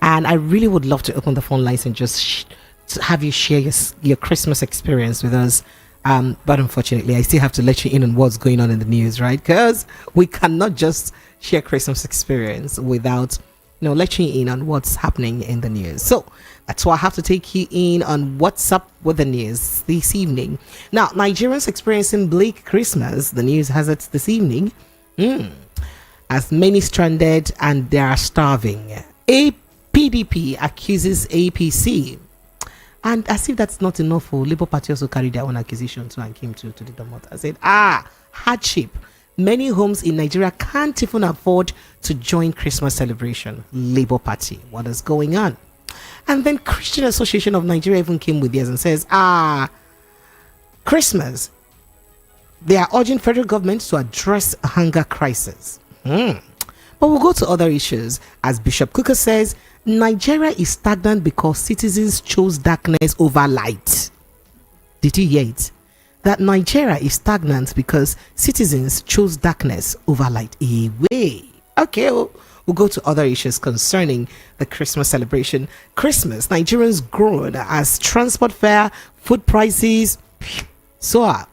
And I really would love to open the phone lines and just to have you share your Christmas experience with us. But unfortunately, I still have to let you in on what's going on in the news, right? Because we cannot just share Christmas experience without, letting you in on what's happening in the news. So that's why I have to take you in on what's up with the news this evening. Now, Nigerians experiencing bleak Christmas. The news has it this evening. As many stranded and they are starving. PDP accuses APC. And as if that's not enough, for Labour Party also carried their own accusation too and came to the Domot. I said, hardship. Many homes in Nigeria can't even afford to join Christmas celebration. Labour Party, what is going on? And then Christian Association of Nigeria even came with theirs and says, Christmas. They are urging federal government to address hunger crisis. But we'll go to other issues. As Bishop Cooker says, Nigeria is stagnant because citizens chose darkness over light. Did you hear it? That Nigeria is stagnant because citizens chose darkness over light. Okay, we'll go to other issues concerning the Christmas celebration. Christmas, Nigerians grown as transport fare, food prices soar,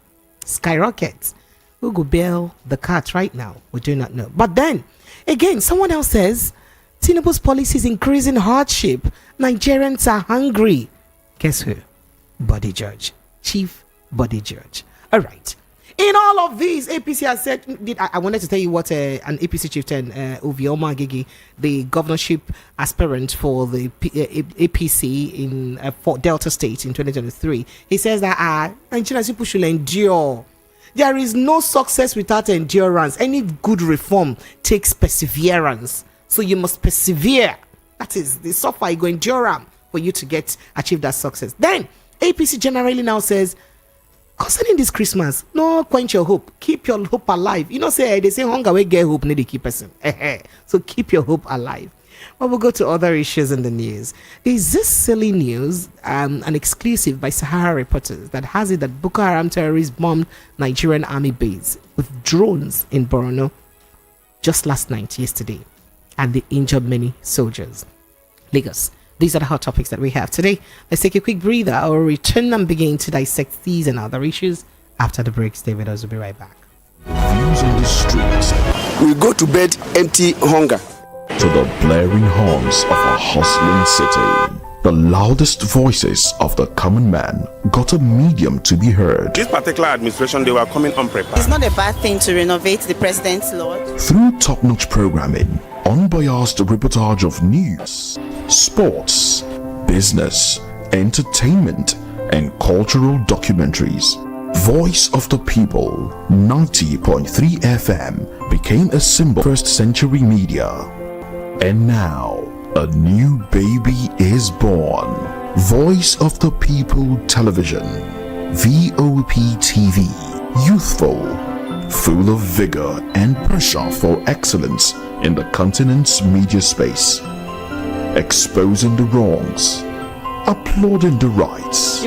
skyrocket. Who go bail the cat right now? We do not know. But then, again, someone else says, Tinubu's policy is increasing hardship. Nigerians are hungry. Guess who? Bode Judge. Chief Bode Judge. All right. In all of these, APC has said, I wanted to tell you what an APC chieftain, Ovioma Agege, the governorship aspirant for the APC in for Delta State in 2023, he says that Nigerian people should endure. There is no success without endurance. Any good reform takes perseverance. So you must persevere. That is the suffer you go endure for you to achieve that success. Then APC generally now says, concerning this Christmas, no quench your hope. Keep your hope alive. They say hunger will get hope, need to keep person. So keep your hope alive. But we'll go to other issues in the news. There's this silly news, an exclusive by Sahara Reporters, that has it that Boko Haram terrorists bombed Nigerian army base with drones in Borno just yesterday, and they injured many soldiers. Lagos. These are the hot topics that we have today. Let's take a quick breather. I will return and begin to dissect these and other issues after the break. Stay with us. We'll be right back. Views on the streets. We go to bed empty hunger. To the blaring horns of a hustling city. The loudest voices of the common man got a medium to be heard. This particular administration, they were coming unprepared. It's not a bad thing to renovate the president's lawn. Through top-notch programming, unbiased reportage of news, sports, business, entertainment, and cultural documentaries, Voice of the People 90.3 FM became a symbol of first-century media. And now, a new baby is born. Voice of the People Television, VOP TV, youthful, full of vigor and pressure for excellence in the continent's media space, exposing the wrongs, applauding the rights,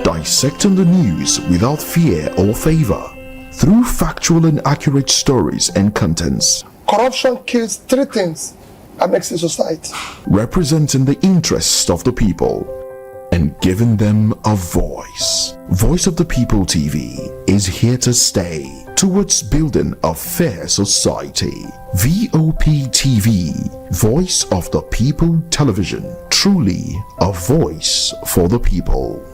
dissecting the news without fear or favor, through factual and accurate stories and contents. Corruption kills three things that makes a society. Representing the interests of the people and giving them a voice. Voice of the People TV is here to stay towards building a fair society. VOP TV, Voice of the People Television, truly a voice for the people.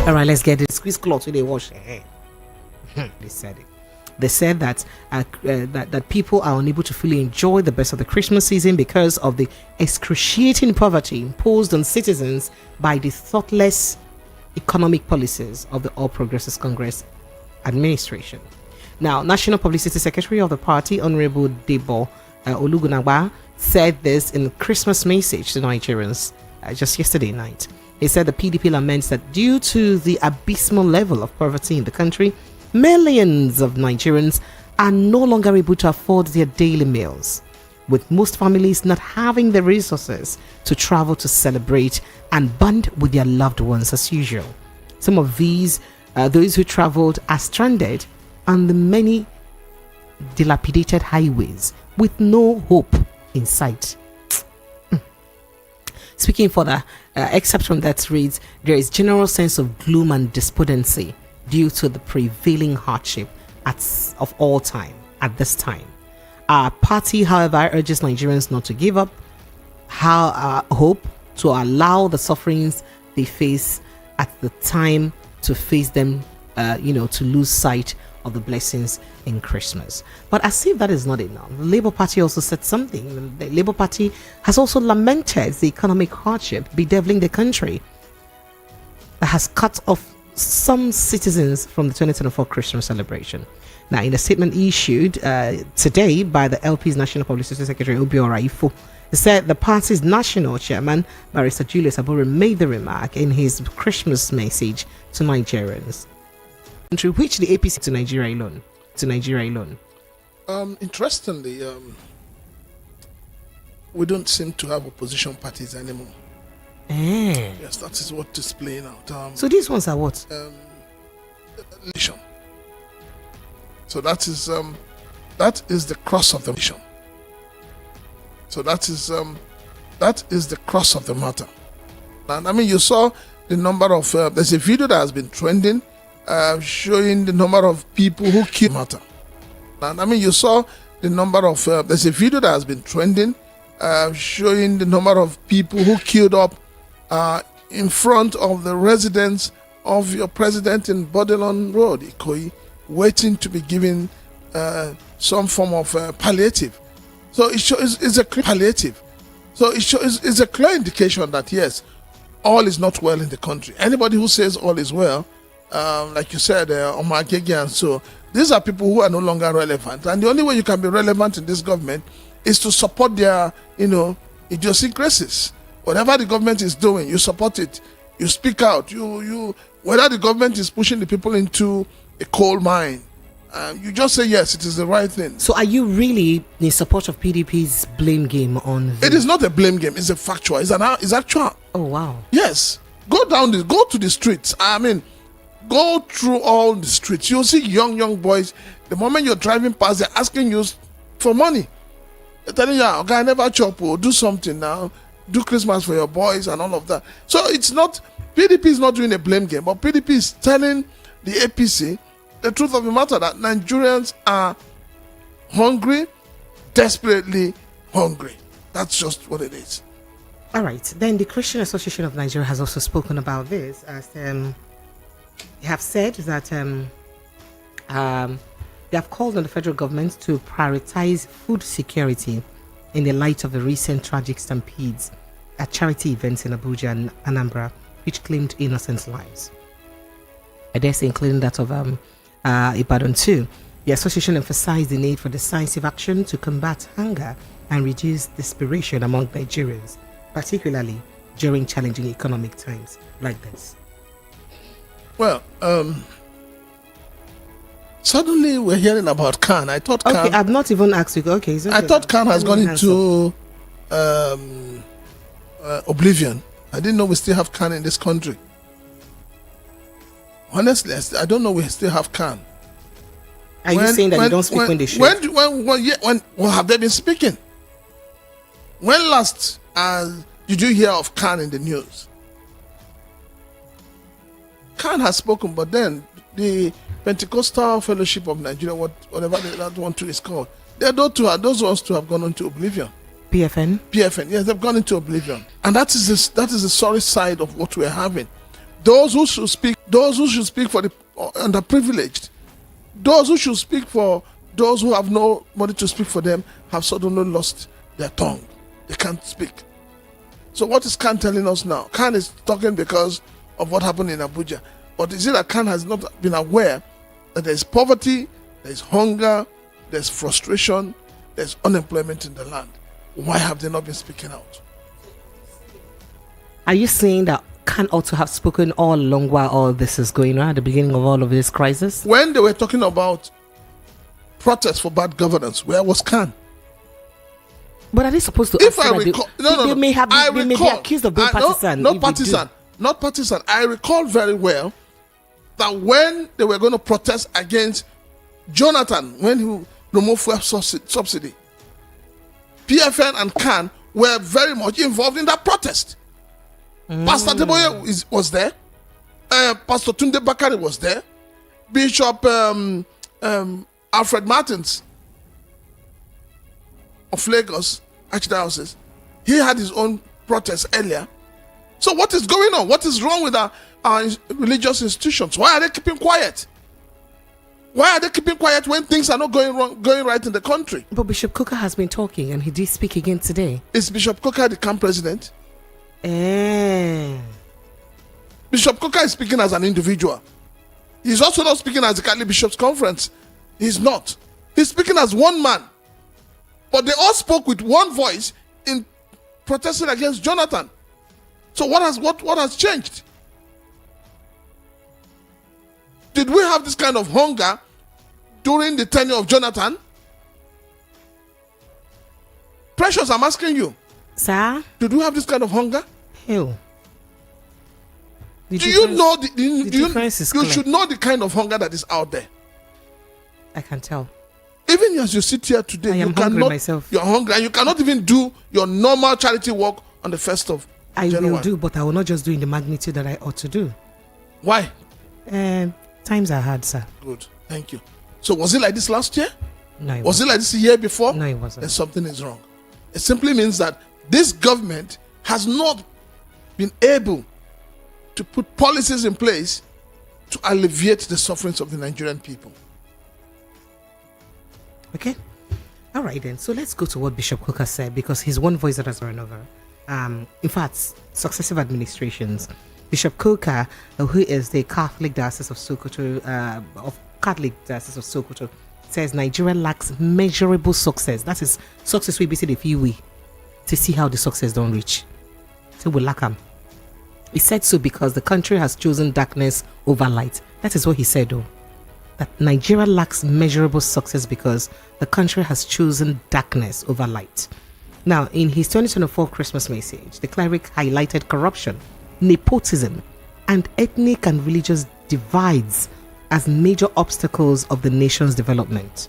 All right, let's get it. Squeeze cloth so they wash their hair. They said it. They said that that people are unable to fully enjoy the best of the Christmas season because of the excruciating poverty imposed on citizens by the thoughtless economic policies of the All Progressives Congress administration. Now, National Publicity Secretary of the party, Honorable Debo Olugunagba, said this in a Christmas message to Nigerians just yesterday night. He said the PDP laments that due to the abysmal level of poverty in the country, millions of Nigerians are no longer able to afford their daily meals, with most families not having the resources to travel to celebrate and bond with their loved ones as usual. Some of these, those who traveled, are stranded on the many dilapidated highways with no hope in sight. Speaking further, except from that reads, there is general sense of gloom and despondency due to the prevailing hardship of all time at this time. Our party, however, urges Nigerians not to give up hope, to allow the sufferings they face at the time to face them, to lose sight of the blessings in Christmas. But as if that is not enough, the Labour Party also said something. The Labour Party has also lamented the economic hardship bedeviling the country that has cut off some citizens from the 2024 Christmas celebration. Now, in a statement issued today by the LP's National Publicity Secretary, Obiora Ifo, he said the party's national chairman, Barrister Julius Abure, made the remark in his Christmas message to Nigerians, through which the APC to Nigeria alone. Interestingly, we don't seem to have opposition parties anymore. Yes, that is what is playing out. So these ones are what? Nation. So that is the cross of the nation. So that is the cross of the matter. And I mean, you saw the number of there's a video that has been trending showing the number of people who killed matter. And I mean, you saw the number of there's a video that has been trending showing the number of people who queued up in front of the residence of your president in Bode Road, Ikoyi, waiting to be given some form of palliative. So it shows it's a clear palliative. So it shows it's a clear indication that yes, all is not well in the country. Anybody who says all is well, like you said, Omar Gege and so, these are people who are no longer relevant. And the only way you can be relevant in this government is to support their, idiosyncrasies. Whatever the government is doing, you support it. You speak out. You whether the government is pushing the people into a coal mine, you just say yes, it is the right thing. So are you really in support of PDP's blame game on It is not a blame game, it's a factual, it's actual. Oh wow. Yes. Go to the streets. I mean, go through all the streets. You'll see young boys. The moment you're driving past, they're asking you for money. They're telling you, okay, I never chop, or do something now. Do Christmas for your boys and all of that. So it's not, PDP is not doing a blame game, but PDP is telling the APC the truth of the matter, that Nigerians are hungry, desperately hungry. That's just what it is. All right. Then the Christian Association of Nigeria has also spoken about this, as they have said that they have called on the federal government to prioritize food security in the light of the recent tragic stampedes at charity events in Abuja and Anambra, which claimed innocent lives. I dare say including that of Ibadan too. The association emphasized the need for decisive action to combat hunger and reduce desperation among Nigerians, particularly during challenging economic times like this. Well, suddenly we're hearing about Khan. I thought Okay, I've not even asked you. Okay, it's okay. I thought Khan has gone into oblivion. I didn't know we still have Khan in this country. Honestly, I don't know we still have Khan. Are you saying that you don't speak when they should? When have they been speaking? When last did you hear of Khan in the news? Khan has spoken, but then the Pentecostal Fellowship of Nigeria, whatever that one too is called, those ones to have gone into oblivion. PFN, yes, they've gone into oblivion, and that is the sorry side of what we're having. Those who should speak for the underprivileged, those who should speak for those who have nobody to speak for them, have suddenly lost their tongue. They can't speak. So what is Khan telling us now? Khan is talking because of what happened in Abuja. But is it that Khan has not been aware that there is poverty, there is hunger, there's frustration, there's unemployment in the land? Why have they not been speaking out? Are you saying that Khan ought to have spoken all along while all this is going on at the beginning of all of this crisis? When they were talking about protests for bad governance, where was Khan? But are they supposed to? If I recall, they may be accused of being partisan. Not partisan. Not partisan. I recall very well that when they were going to protest against Jonathan, when he removed fuel subsidy, PFN and Khan were very much involved in that protest. Pastor Deboye was there. Pastor Tunde Bakari was there. Bishop Alfred Martins of Lagos Archdiocese, he had his own protest earlier. So what is going on? What is wrong with our religious institutions? Why are they keeping quiet? Why are they keeping quiet when things are not going right in the country? But Bishop Coker has been talking, and he did speak again today. Is Bishop Coker the camp president? Bishop Coker is speaking as an individual. He's also not speaking as the Catholic Bishops' Conference. He's not. He's speaking as one man. But they all spoke with one voice in protesting against Jonathan. So what has changed? Did we have this kind of hunger during the tenure of Jonathan? Precious, I'm asking you. Sir? Did we have this kind of hunger? Hell. Do you know you should know the kind of hunger that is out there? I can tell. Even as you sit here today, I am hungry myself. You're hungry and you cannot even do your normal charity work on the 1st of January. I will do, but I will not just do in the magnitude that I ought to do. Why? Times are hard, sir. Good. Thank you. So was it like this last year? No, it was it like this the year before? No, it wasn't. Then something is wrong. It simply means that this government has not been able to put policies in place to alleviate the sufferings of the Nigerian people. Okay. All right, then. So let's go to what Bishop Coker said, because he's one voice that has run over. In fact, successive administrations. Bishop Coker, who is the Catholic Diocese of Sokoto, says Nigeria lacks measurable success. That is success we basically feel we to see how the success don't reach. So we lack them. He said so because the country has chosen darkness over light. That is what he said, though. That Nigeria lacks measurable success because the country has chosen darkness over light. Now, in his 2024 Christmas message, the cleric highlighted corruption, nepotism, and ethnic and religious divides as major obstacles of the nation's development.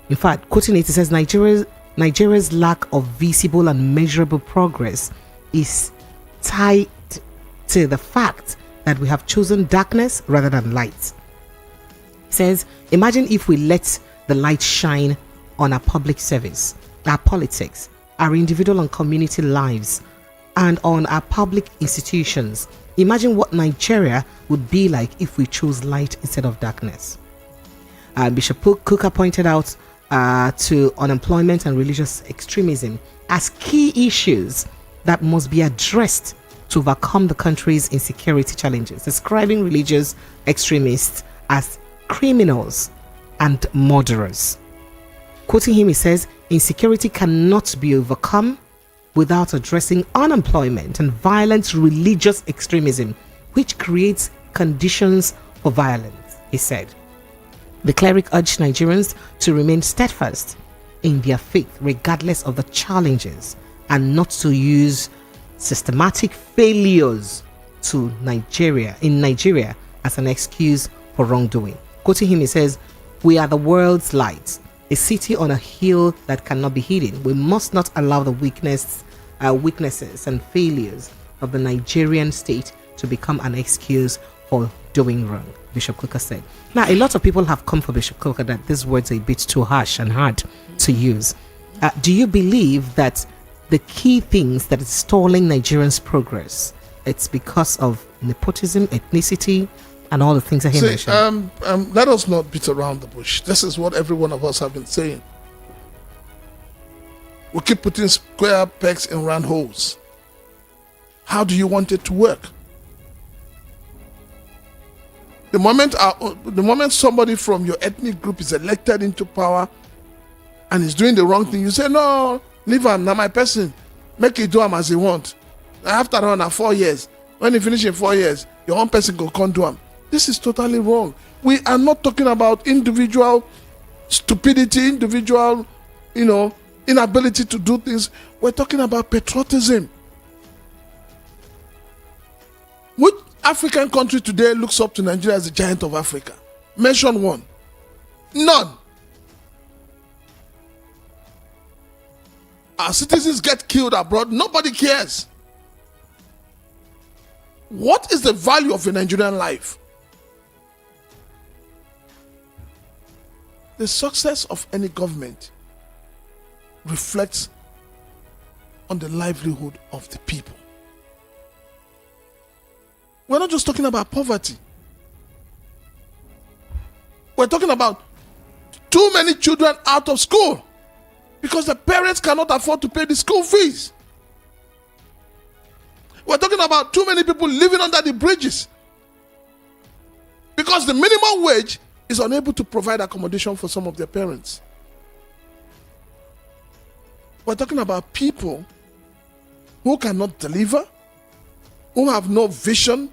In fact, quoting it, it says Nigeria's lack of visible and measurable progress is tied to the fact that we have chosen darkness rather than light. Says, imagine if we let the light shine on our public service, our politics, our individual and community lives, and on our public institutions. Imagine what Nigeria would be like if we chose light instead of darkness. Bishop Coker pointed out to unemployment and religious extremism as key issues that must be addressed to overcome the country's insecurity challenges, describing religious extremists as criminals and murderers. Quoting him, he says, insecurity cannot be overcome without addressing unemployment and violent religious extremism, which creates conditions for violence, he said. The cleric urged Nigerians to remain steadfast in their faith regardless of the challenges and not to use systematic failures in Nigeria as an excuse for wrongdoing. Quoting him, he says, we are the world's light, a city on a hill that cannot be hidden. We must not allow the weaknesses and failures of the Nigerian state to become an excuse for doing wrong, Bishop Coker said. Now, a lot of people have come for Bishop Coker that these words are a bit too harsh and hard to use. Do you believe that the key things that is stalling Nigerians' progress, it's because of nepotism, ethnicity, and all the things that he mentioned? Let us not beat around the bush. This is what every one of us have been saying. We keep putting square pegs in round holes. How do you want it to work? The moment somebody from your ethnic group is elected into power and is doing the wrong thing, you say, no, leave him, now my person, make it do him as he want. After around 4 years, when you finish in 4 years, your own person go come do them. This is totally wrong. We are not talking about individual stupidity, individual, inability to do things. We're talking about patriotism. Which African country today looks up to Nigeria as the giant of Africa? Mention one. None. Our citizens get killed abroad. Nobody cares. What is the value of a Nigerian life? The success of any government reflects on the livelihood of the people. We're not just talking about poverty. We're talking about too many children out of school because the parents cannot afford to pay the school fees. We're talking about too many people living under the bridges because the minimum wage is unable to provide accommodation for some of their parents. We're talking about people who cannot deliver, who have no vision,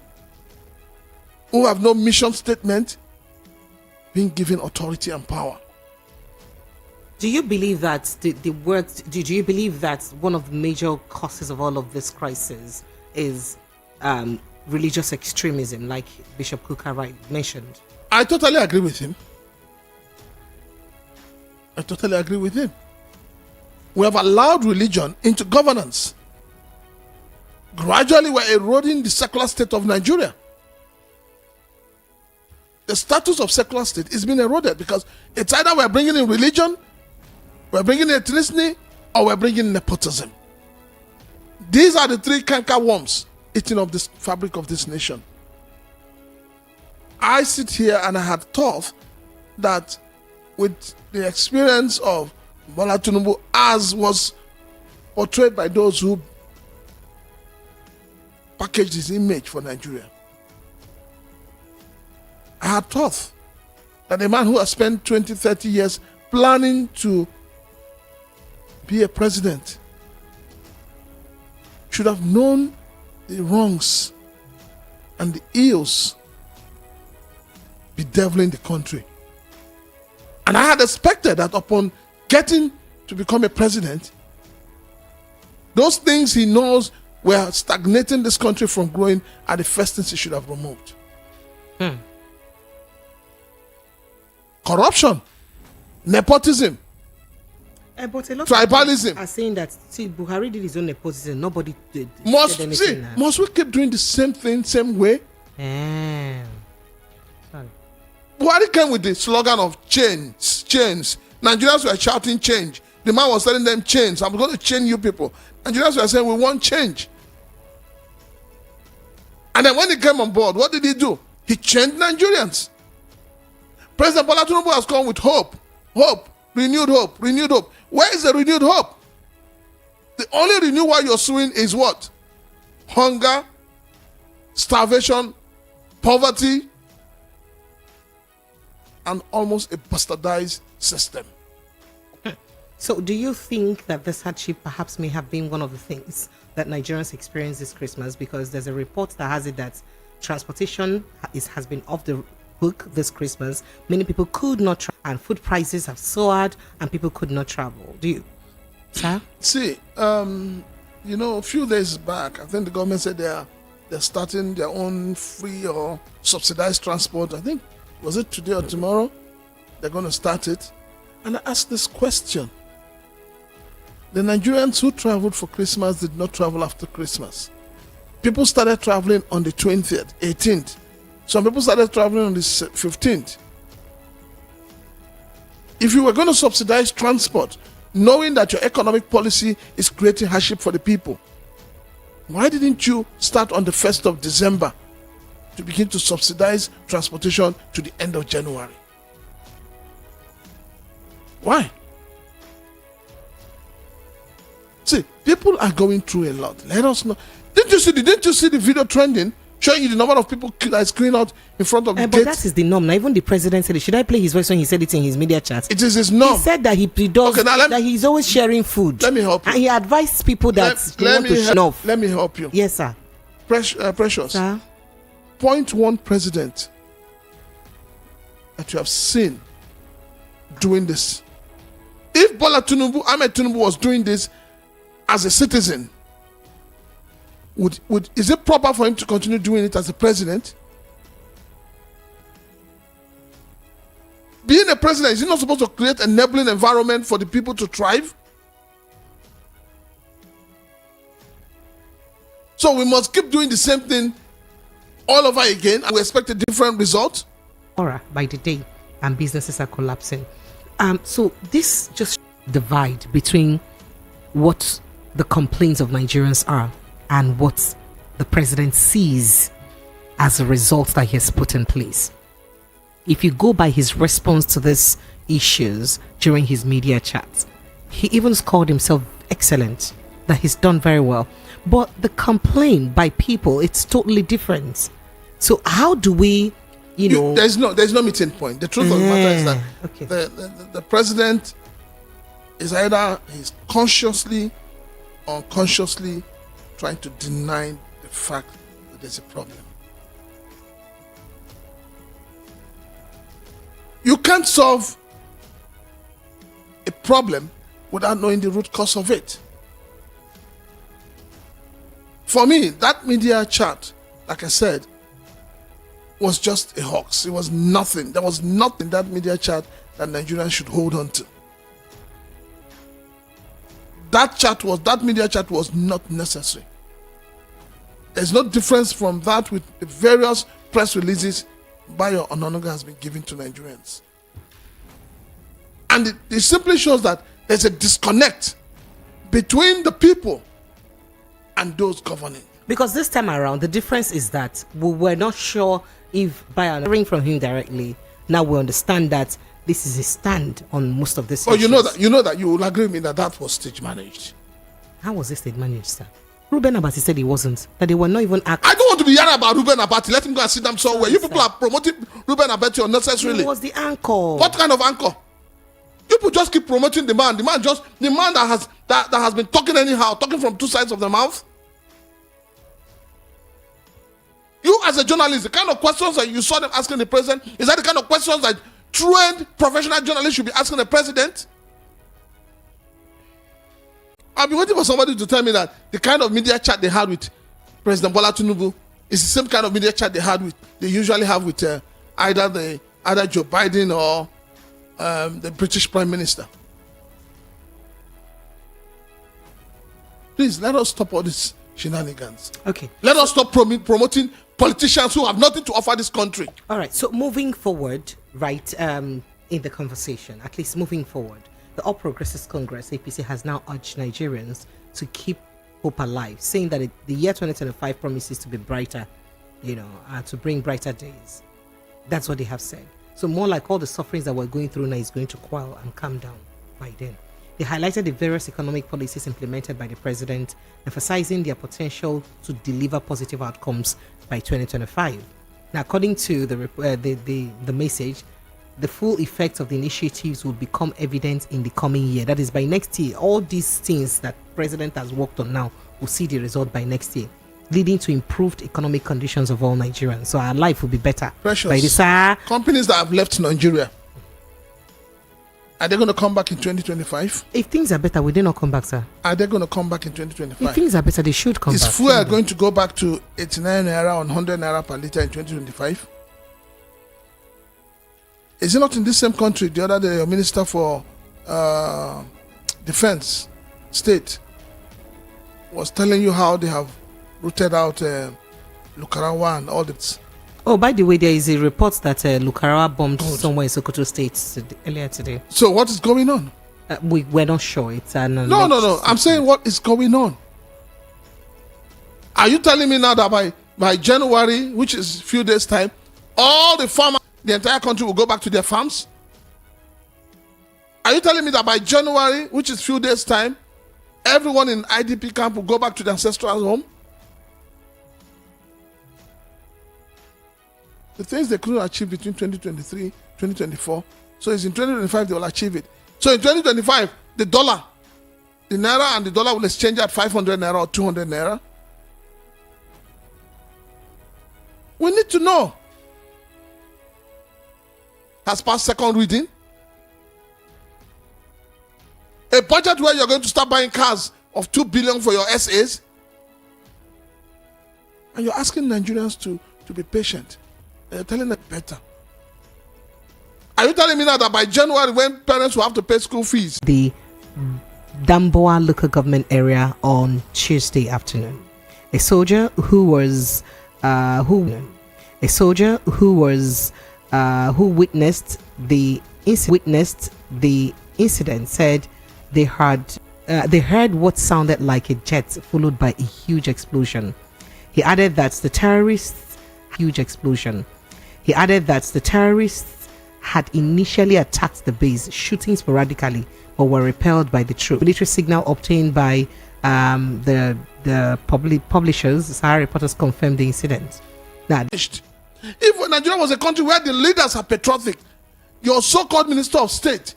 who have no mission statement, being given authority and power. Do you believe that do you believe that one of the major causes of all of this crisis is religious extremism, like Bishop Kuka mentioned? I totally agree with him. We have allowed religion into governance. Gradually, we're eroding the secular state of Nigeria. The status of secular state is being eroded because it's either we're bringing in religion, we're bringing in ethnicity, or we're bringing in nepotism. These are the three canker worms eating up this fabric of this nation. I sit here and I had thought that with the experience of Bola Tinubu, as was portrayed by those who packaged his image for Nigeria, I had thought that a man who has spent 20, 30 years planning to be a president should have known the wrongs and the ills bedeviling the country. And I had expected that upon getting to become a president, those things he knows were stagnating this country from growing are the first things he should have removed. Corruption, nepotism, but a lot tribalism. of are saying that Buhari did his own nepotism. Nobody said anything. Must we keep doing the same thing, same way? Buhari came with the slogan of change. Nigerians were shouting change. The man was telling them change. I'm going to change you people. Nigerians were saying we want change. And then when he came on board, what did he do? He changed Nigerians. President Bola Tinubu has come with hope, renewed hope. Where is the renewed hope? The only renewal you're suing is what? Hunger, starvation, poverty, and almost a bastardized system. So do you think that this hardship perhaps may have been one of the things that Nigerians experienced this Christmas? Because there's a report that has it that transportation has been off the hook this Christmas. Many people could not travel and food prices have soared and people could not travel. Do you, sir? See, a few days back, I think the government said they're starting their own free or subsidized transport. I think, was it today or tomorrow? They're going to start it. And I asked this question. The Nigerians who traveled for Christmas did not travel after Christmas. People started traveling on the 20th, 18th. Some people started traveling on the 15th. If you were going to subsidize transport, knowing that your economic policy is creating hardship for the people, why didn't you start on the 1st of December to begin to subsidize transportation to the end of January? Why? See, people are going through a lot. Let us know. Didn't you see the video trending showing you the number of people that is screening out in front of the But gate. that is the norm. Now, even the president said it. Should I play his voice when he said it in his media chat? It is his norm. He said that he does, Okay, now that he's always sharing food. Let me help you. And he advised people that they want to shut off. Let me help you. Yes, sir. Precious. Sir? Point one president that you have seen doing this. If Bola Tinubu, Ahmed Tinubu was doing this as a citizen, is it proper for him to continue doing it as a president? Being a president, is he not supposed to create an enabling environment for the people to thrive? So we must keep doing the same thing all over again, and we expect a different result? By the day, and businesses are collapsing. So this just divide between what the complaints of Nigerians are and what the president sees as a result that he has put in place. If you go by his response to these issues during his media chats, he even called himself excellent, that he's done very well. But the complaint by people, it's totally different. So how do we, there's no meeting point. The truth of the matter is that okay. the president is either he's consciously or unconsciously trying to deny the fact that there's a problem. You can't solve a problem without knowing the root cause of it. For me, that media chat, like I said, was just a hoax. It was nothing. There was nothing in that media chat that Nigerians should hold on to. That media chat was not necessary. There's no difference from that with the various press releases Bayo Ononuga has been given to Nigerians. And it simply shows that there's a disconnect between the people and those governing. Because this time around, the difference is that we were not sure if by hearing from him directly, now we understand that this is a stand on most of this. Oh, you know that you will agree with me that was stage managed. How was this stage managed, sir? Ruben Abati said he wasn't, that they were not even acting. I don't want to be hearing about Ruben Abati. Let him go and sit down somewhere. You people are promoting Ruben Abati unnecessarily. He was the anchor. What kind of anchor? You people just keep promoting the man. The man that has been talking anyhow, talking from two sides of the mouth. You as a journalist, the kind of questions that you saw them asking the president, is that the kind of questions that trained professional journalists should be asking the president? I've been waiting for somebody to tell me that the kind of media chat they had with President Bola Tinubu is the same kind of media chat they usually have with either Joe Biden or the British Prime Minister. Please let us stop all these shenanigans. Okay. Let us stop promoting politicians who have nothing to offer this country. All right. So moving forward, right, in the conversation, at least moving forward, the All Progressives Congress, APC, has now urged Nigerians to keep hope alive, saying that the year 2025 promises to be brighter, to bring brighter days. That's what they have said. So more like all the sufferings that we're going through now is going to quell and calm down by then. They highlighted the various economic policies implemented by the president, emphasizing their potential to deliver positive outcomes by 2025. Now, according to the message, the full effects of the initiatives will become evident in the coming year. That is, by next year, all these things that president has worked on now will see the result by next year, leading to improved economic conditions of all Nigerians. So our life will be better. Precious. By this, companies that have left Nigeria, are they going to come back in 2025? if things are better, will they not come back, sir? Are they going to come back in If 2025? things are better, they should come Is back. fuel going to go back to 89 naira or 100 naira per litre in 2025? Is it not in this same country the other day your minister for defense state was telling you how they have rooted out Lukarawa and all that? Oh, by the way, there is a report that Lukarawa bombed somewhere in Sokoto State earlier today. So what is going on? We're not sure. It's an No. I'm saying what is going on. Are you telling me now that by January, which is a few days' time, all the farmers, the entire country will go back to their farms? Are you telling me that by January, which is a few days' time, everyone in IDP camp will go back to their ancestral home? the things they couldn't achieve between 2023, 2024. So it's in 2025 they will achieve it. So in 2025, the naira and the dollar will exchange at 500 naira or 200 naira. We need to know. Has passed second reading. A budget where you're going to start buying cars of 2 billion for your SAs. And you're asking Nigerians to be patient. And you're telling them better. Are you telling me now that by January, when parents will have to pay school fees? The Damboa local government area on Tuesday afternoon. A soldier who witnessed the incident said they heard what sounded like a jet followed by a huge explosion. He added that the terrorists had initially attacked the base, shooting sporadically, but were repelled by the troops. Military signal obtained by the publishers, Sahara Reporters, confirmed the incident. Now, if Nigeria was a country where the leaders are patriotic, your so-called Minister of State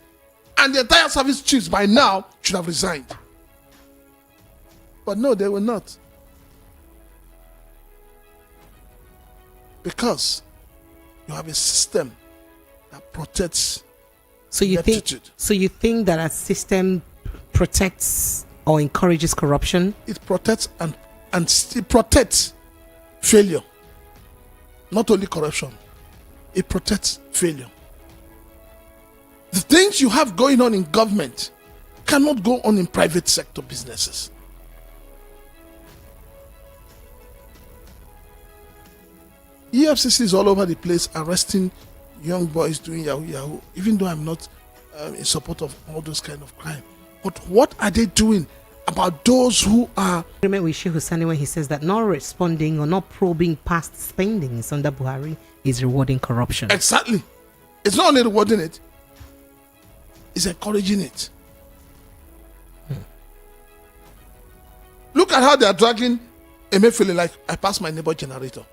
and the entire service chiefs by now should have resigned. But no, they will not. Because you have a system that protects. So you think that a system protects or encourages corruption? It protects and it protects failure. Not only corruption. It protects failure. The things you have going on in government cannot go on in private sector businesses. EFCC is all over the place arresting young boys doing yahoo, even though I'm not in support of all those kind of crime. But what are they doing about those who are... Agreement with Sheikh Hussaini when he says that not responding or not probing past spendings under Buhari is rewarding corruption. Exactly. It's not only rewarding it, it's encouraging it. Look at how they are dragging Emefiele like I passed my neighbor generator.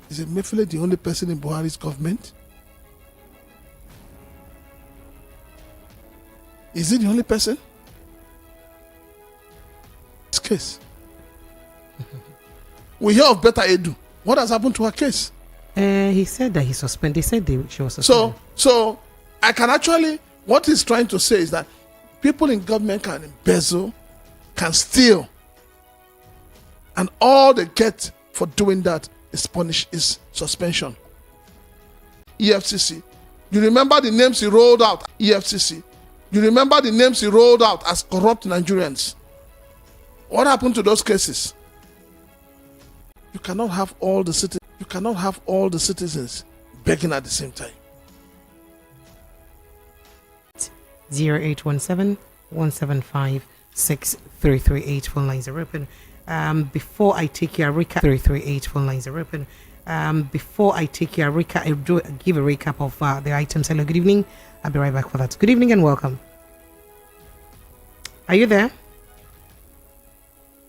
Is Emefiele the only person in Buhari's government? Is he the only person? This case. We hear of Beta Edu. What has happened to her case? He said that he suspended. They said she was suspended. So I can actually, what he's trying to say is that people in government can embezzle, can steal, and all they get for doing that is suspension. EFCC. You remember the names he rolled out? EFCC. You remember the names he rolled out as corrupt Nigerians? What happened to those cases? You cannot have all the citizens begging at the same time. 0817-175-6338 phone lines are open. Before I take your recap, 338 phone lines are open. Before I take your recap, I'll give a recap of the items. Hello, good evening. I'll be right back for that. Good evening and welcome. Are you there?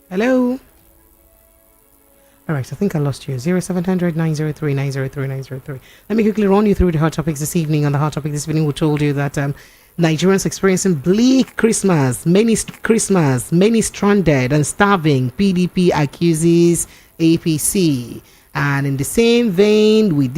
Hello? All right, I think I lost you. 0700-903-903-903. Let me quickly run you through the hot topics this evening. On the hot topic this evening, we told you that Nigerians experiencing bleak Christmas, many stranded and starving. PDP accuses APC. And in the same vein, we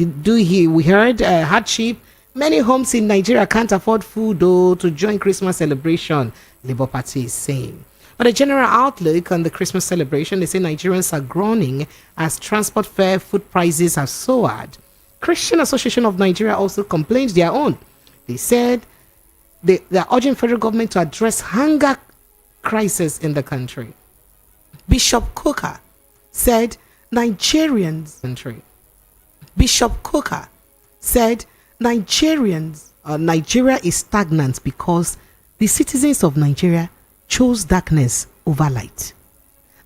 heard hardship. Many homes in Nigeria can't afford food though to join Christmas celebration. Labour Party is saying. But a general outlook on the Christmas celebration, they say Nigerians are groaning as transport fare, food prices have soared. Christian Association of Nigeria also complained their own. They said they are urging federal government to address hunger crisis in the country. Bishop Coker said Nigeria is stagnant because the citizens of Nigeria chose darkness over light,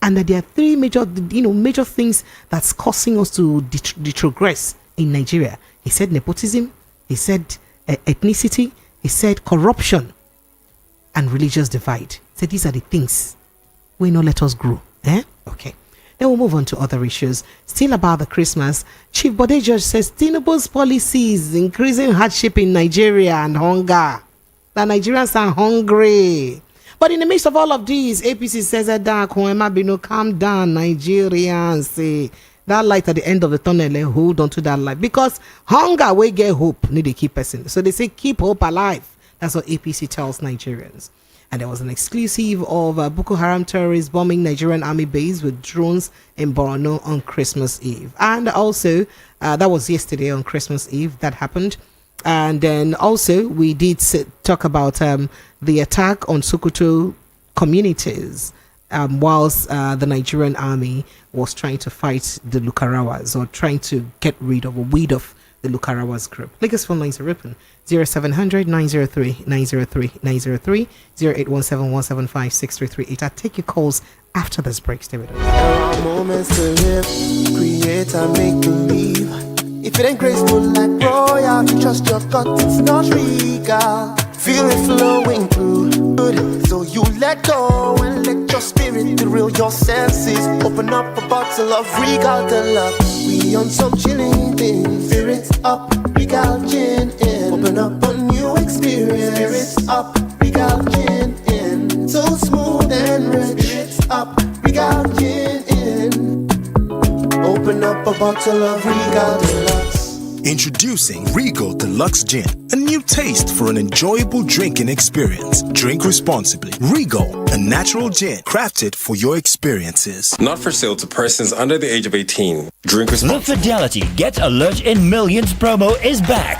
and that there are three major things that's causing us to retrogress in Nigeria. He said nepotism, he said ethnicity, he said corruption, and religious divide. He said these are the things we not let us grow. Okay. Then we'll move on to other issues. Still about the Christmas, Chief Bode Judge says Tinubu's policies increasing hardship in Nigeria and hunger. The Nigerians are hungry. But in the midst of all of these, APC says that calm down, Nigerians. Say that light at the end of the tunnel, hold on to that light. Because hunger will get hope, need to keep person. So they say keep hope alive. That's what APC tells Nigerians. And there was an exclusive of Boko Haram terrorists bombing Nigerian army base with drones in Borno on Christmas Eve. And also, that was yesterday on Christmas Eve that happened. And then also, we did talk about the attack on Sokoto communities whilst the Nigerian army was trying to fight the Lukarawas, or trying to get rid of or weed off the Lukarawas group. Lagos phone lines are open. 0700 903 903 903 0817 175 6338. I'll take your calls after this break. Stay with us. There are moments to live, create and make believe. If it ain't graceful like royalty, trust your gut, it's not regal. Feel it flowing through, good. So you let go and let your spirit thrill your senses. Open up a bottle of Regal Deluxe. We on some chilling things. Spirits up, Regal Gin in. Open up a new experience. Spirits up, Regal Gin in. So smooth and rich. Spirits up, Regal Gin in. Open up a bottle of Regal Deluxe. Introducing Regal Deluxe Gin, a new taste for an enjoyable drinking experience. Drink responsibly. Regal, a natural gin crafted for your experiences. Not for sale to persons under the age of 18. Drink responsibly. The Fidelity Get Alert in Millions promo is back.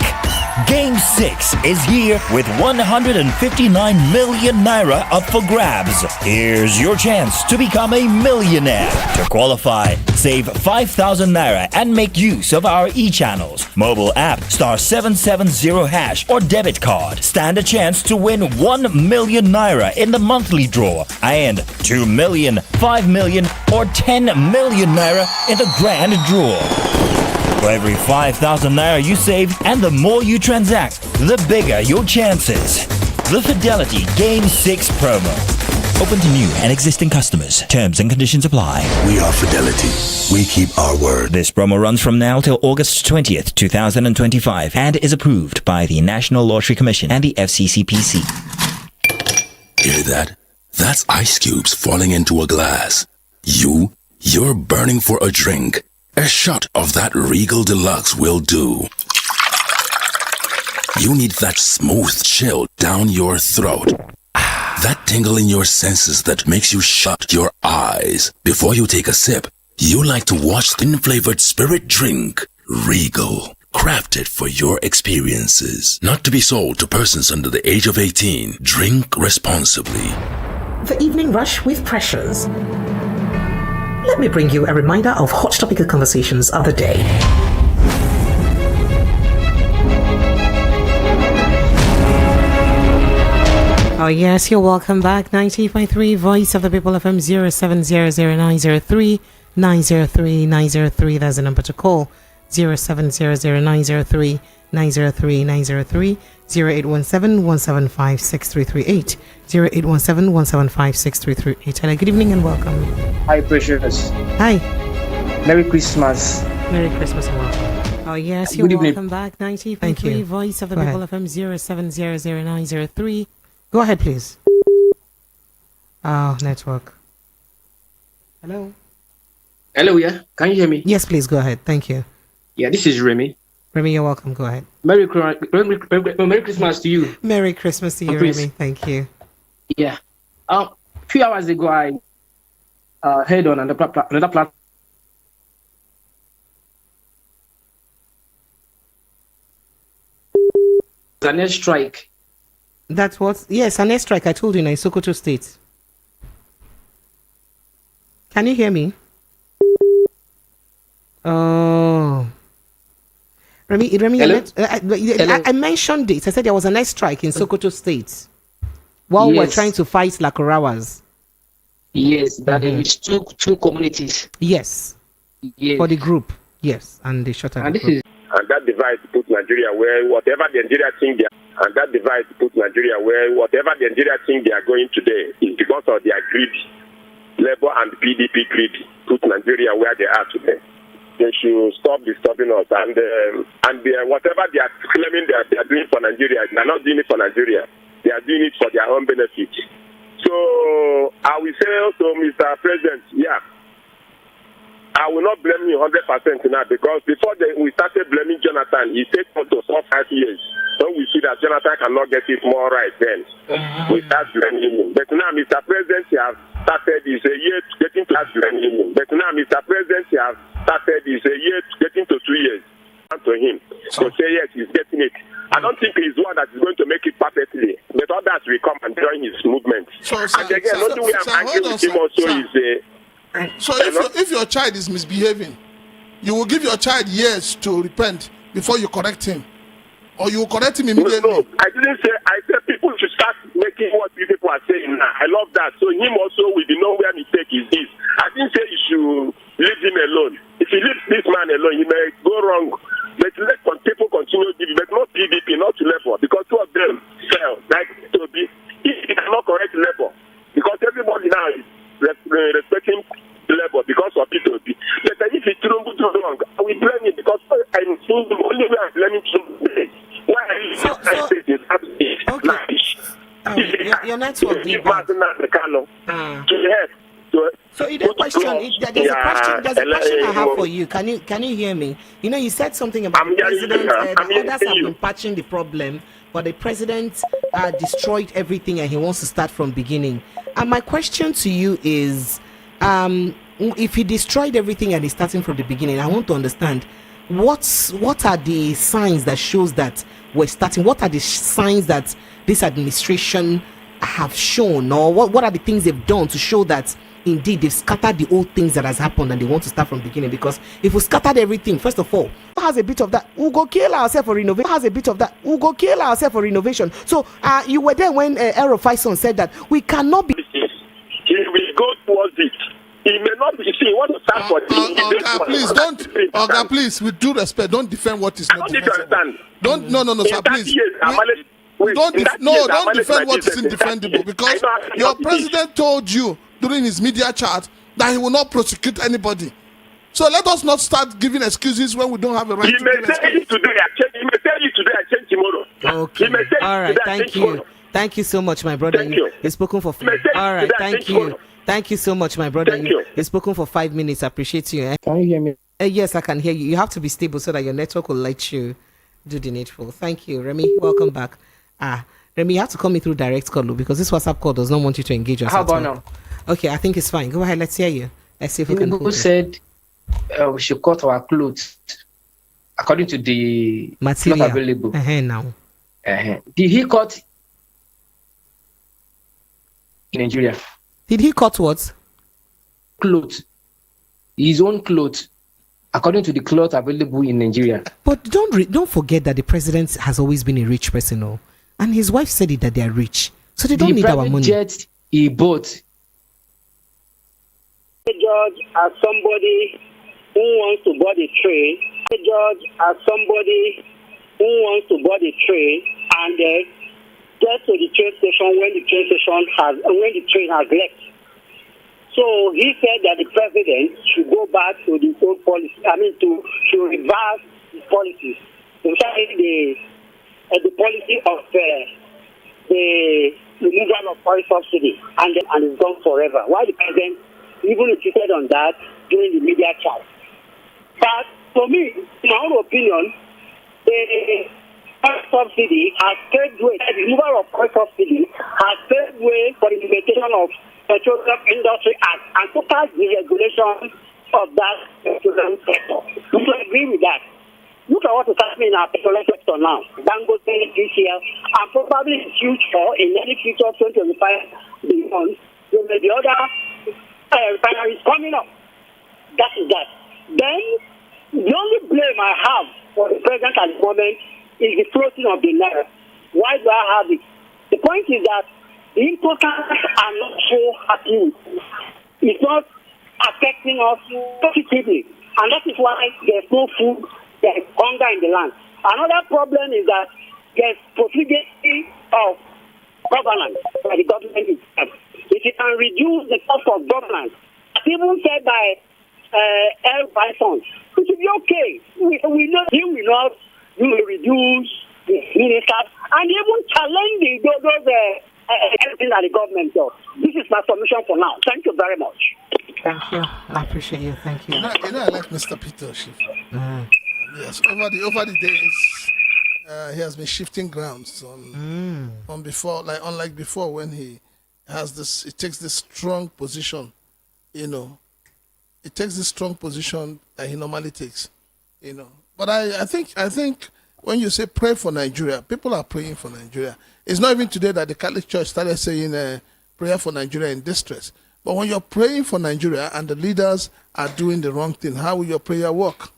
Game 6 is here with 159 million naira up for grabs. Here's your chance to become a millionaire. To qualify, save 5,000 naira and make use of our e-channels, mobile app *770# or debit card. Stand a chance to win 1 million naira in the monthly draw and 2 million, 5 million or 10 million naira in the grand draw. For every 5,000 naira you save and the more you transact, the bigger your chances. The Fidelity Game 6 promo. Open to new and existing customers. Terms and conditions apply. We are Fidelity. We keep our word. This promo runs from now till August 20th, 2025 and is approved by the National Lottery Commission and the FCCPC. Hear that? That's ice cubes falling into a glass. You're burning for a drink. A shot of that Regal Deluxe will do. You need that smooth chill down your throat. That tingle in your senses that makes you shut your eyes. Before you take a sip, you like to watch thin-flavored spirit drink. Regal. Crafted for your experiences. Not to be sold to persons under the age of 18. Drink responsibly. The Evening Rush with Pressures. Let me bring you a reminder of hot topical conversations of the day. Oh yes, you're welcome back. 90.3 Voice of the People FM 0700903903 903. That's the number to call. 0700903903 903 0817 175 6338 0817 175 6338. Hello, good evening and welcome. Hi, Precious. Hi. Merry Christmas. Merry Christmas and welcome. Oh yes, you're welcome back. 90.3 Voice of the People FM 0700903903. Go ahead, please. Oh, network. Hello. Hello, yeah. Can you hear me? Yes, please go ahead. Thank you. Yeah, this is Remy. Remy, you're welcome. Go ahead. Merry Christmas to you. Merry Christmas to you, Remy. Thank you. Yeah. A few hours ago, I heard on another platform. An airstrike. That's what? Yes, an airstrike. I told you in Sokoto State. Can you hear me? Oh. Remy, I mentioned it. I said there was an airstrike in Sokoto State while we're trying to fight Lakurawas. Yes, that is two communities. Yes. For the group. Yes, and they shut down. And that device put Nigeria where whatever the Nigeria think they are, and that device put Nigeria where whatever the Nigeria think they are going today is because of their greed. Labour and PDP greed put Nigeria where they are today. They should stop disturbing us. And whatever they are claiming they are doing for Nigeria, they are not doing it for Nigeria. They are doing it for their own benefit. So I will say also, Mr. President, yeah, I will not blame you 100% now, because before we started blaming Jonathan, he takes us to 4 5 years. When we see that Jonathan cannot get it more right, then we start blaming him. But now, Mr. President, he has started his year getting to blaming him. But now, Mr. President, he has started his year getting to 2 years. To him, so say yes, he's getting it. I don't think he's one that is going to make it perfectly, but others will come and join his movement. And again, not the way I'm angry with him also is so if your child is misbehaving, you will give your child years to repent before you correct him, or you will correct him immediately. No, I didn't say. I said people should start making what people are saying now. I love that. So him also will know where mistake is. I didn't say you should leave him alone. If you leave this man alone, he may go wrong. But let people continue giving, but not PDP, not to Labour, because two of them fell. Like to be, he cannot correct Labour, because everybody now is respecting Labour because of P2B. But if it's Tinubu do wrong, I will blame him, because I'm seeing the only way I'm blaming Tinubu. Why are you saying this? Okay. Your network did So there's a question I have for you. Can you hear me? You know, you said something about the president. Others have been patching the problem, but the president destroyed everything and he wants to start from beginning. And my question to you is, if he destroyed everything and he's starting from the beginning, I want to understand what are the signs that shows that we're starting? What are the signs that this administration have shown, or what are the things they've done to show that indeed they've scattered the old things that has happened and they want to start from the beginning? Because if we scattered everything, first of all, has a bit of that, we'll go kill ourselves for renovation. Has a bit of that, we'll go kill ourselves for renovation. So you were there when Ero Faison said that we cannot be. He will go towards it. He may not be. See, want to start for please don't. Please, with due respect, don't defend what is not defensible. No, sir, please. Don't defend what is indefensible, because your president told you during his media chat that he will not prosecute anybody. So let us not start giving excuses when we don't have a right to give excuses. He may tell you today, I change tomorrow. Okay. All right. Thank you. Thank you so much, my brother. Thank you. You've spoken for 5 minutes. All right. Thank you. Thank you so much, my brother. You've spoken for 5 minutes. I appreciate you. Can you hear me? Yes, I can hear you. You have to be stable so that your network will let you do the needful. Thank you, Remy. Welcome back. Remy, you have to call me through direct call, because this WhatsApp call does not want you to engage us. How about now? Okay, I think it's fine. Go ahead. Let's hear you. Let's see if we can. Who said we should cut our clothes according to the material available? Now. Did he cut in Nigeria? Did he cut what? Clothes. His own clothes, according to the cloth available in Nigeria. But don't forget that the president has always been a rich person, and his wife said it that they are rich, so they don't need our money. The jet he bought. The judge as somebody who wants to board a train. The judge as somebody who wants to board a train and get to the train station when the train has left. So he said that the president should go back to the old policy. To reverse the policies, especially the policy of the removal of oil subsidy, and it's gone forever. Why the president even insisted on that during the media chat? But for me, in my own opinion, the oil subsidy has paved way. The removal of oil subsidy has paved way for the implementation of Petroleum Industry Act and total deregulation of that petroleum sector. We should agree with that. Look at what is happening in our petroleum sector now. Dangote, PCL, and probably in future, in any future 2025 beyond, there may be other refineries coming up. That is that. Then, the only blame I have for the president at the moment is the floating of the naira. Why do I have it? The point is that the importers are not so happy with it. It's not affecting us positively. And that is why there's no food, there's hunger in the land. Another problem is that there's profligacy of governance by the government itself. If you can reduce the cost of governance, even said by air bisons. It will be okay. We know he will not reduce the ministers and even challenge those everything that the government does. This is my submission for now. Thank you very much. Thank you. I appreciate you. Thank you. I like Mr. Peter Shifa. Yes, over the days, he has been shifting grounds on before, like unlike before when he has this, it takes this strong position, It takes this strong position that he normally takes, But I think when you say pray for Nigeria, people are praying for Nigeria. It's not even today that the Catholic Church started saying prayer for Nigeria in distress. But when you're praying for Nigeria and the leaders are doing the wrong thing, how will your prayer work?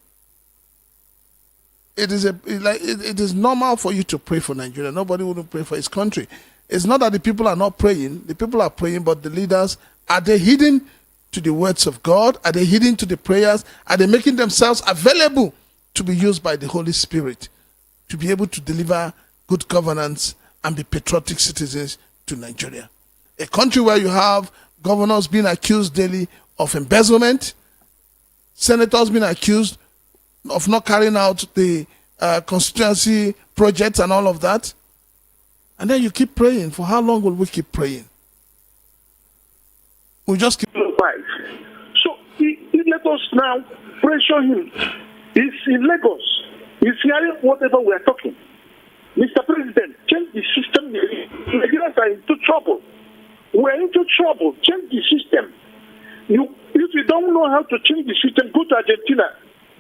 It is normal for you to pray for Nigeria. Nobody wouldn't pray for his country. It's not that the people are not praying. The people are praying, but the leaders, are they hidden to the words of God? Are they hidden to the prayers? Are they making themselves available to be used by the Holy Spirit to be able to deliver good governance and be patriotic citizens to Nigeria? A country where you have governors being accused daily of embezzlement, senators being accused of not carrying out the constituency projects and all of that. And then you keep praying. For how long will we keep praying? We just keep... So let us now pressure him. He's in Lagos. He's hearing whatever we are talking. Mr. President, change the system. Nigerians are into trouble. We're into trouble. Change the system. If you don't know how to change the system, go to Argentina.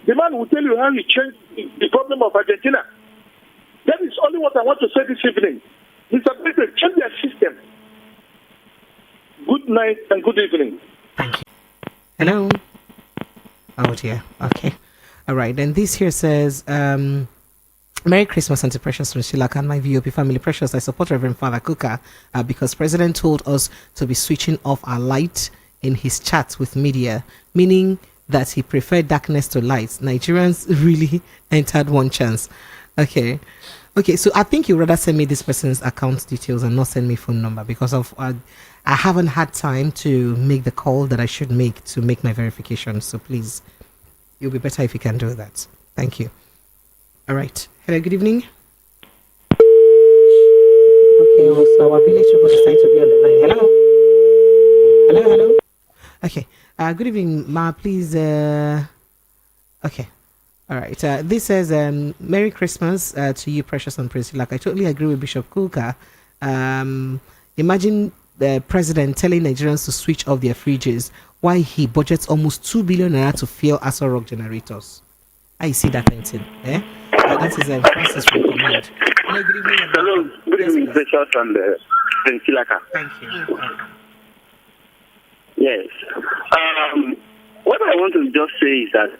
The man will tell you how he changed the problem of Argentina. That is only what I want to say this evening. Mr. President, change their system. Good night and good evening. Thank you. Hello. Oh dear. Okay. All right. Then this here says, Merry Christmas, Auntie Precious Rushilak and my VOP family. Precious, I support Reverend Father Kuka because President told us to be switching off our light in his chat with media, meaning that he preferred darkness to light. Nigerians really entered one chance. Okay, so I think you rather send me this person's account details and not send me phone number because of I haven't had time to make the call that I should make to make my verification. So please, it'll be better if you can do that. Thank you. All right. Hello, good evening. Okay, so our village will decide to be on the line. Hello. Okay. Good evening, Ma. Please. Okay. All right. This says, Merry Christmas to you, Precious and Prince. Like I totally agree with Bishop Kuka. Imagine the president telling Nigerians to switch off their fridges while he budgets almost 2 billion naira to fuel Aso Rock generators. I see that thing. That is Francis from Command. Hello, good evening. Hello, good evening, Precious and Prince Silaka. Thank you. Yes. What I want to just say is that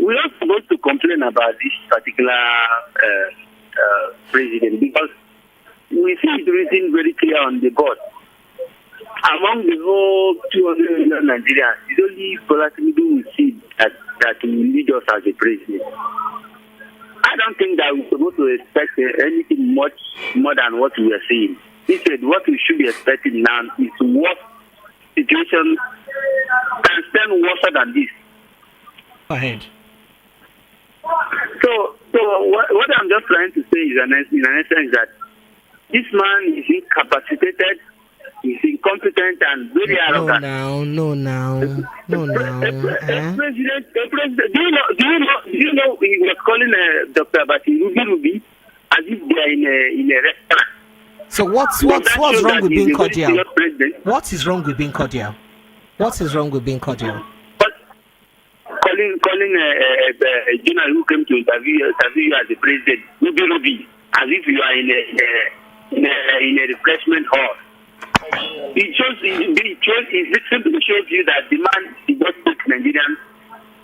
we are supposed to complain about this particular president because we see it written very clear on the board. Among the whole 200 million Nigerians, it's only Bola Tinubu will see that will lead us as a president. I don't think that we're supposed to expect anything much more than what we are seeing. Instead, what we should be expecting now is what situation can stand worse than this. Go ahead. So what I'm just trying to say is, in an essence, that this man is incapacitated, he's incompetent, and very arrogant. President, do you know he was calling Dr. Abati Ruby as if they are in a restaurant? So what's wrong with being cordial? What is wrong with being cordial? What is wrong with being cordial? Calling a journalist who came to interview you as the president, Ruby, as if you are in a refreshment hall. It simply shows you that the man is not take Nigerians.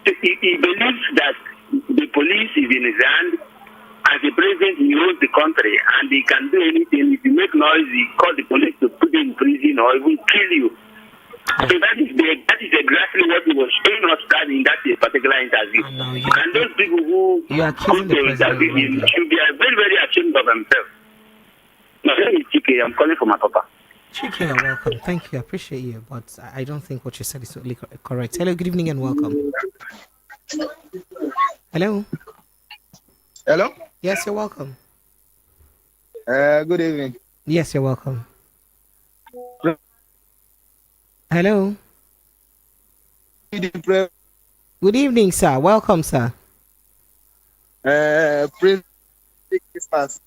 He believes that the police is in his hand. As a president, he owns the country and he can do anything. If you make noise, he call the police to put you in prison or even kill you. So that is exactly what he was showing us that in that particular interview. And those people who come to interview him should be very, very ashamed of themselves. My name is Chike. I'm calling for my papa. Chike, you're welcome. Thank you. I appreciate you, but I don't think what you said is totally correct. Hello, good evening and welcome. Hello. Hello? Yes, you're welcome. Good evening. Yes, you're welcome. Hello. Good evening, sir. Welcome, sir. Merry Christmas.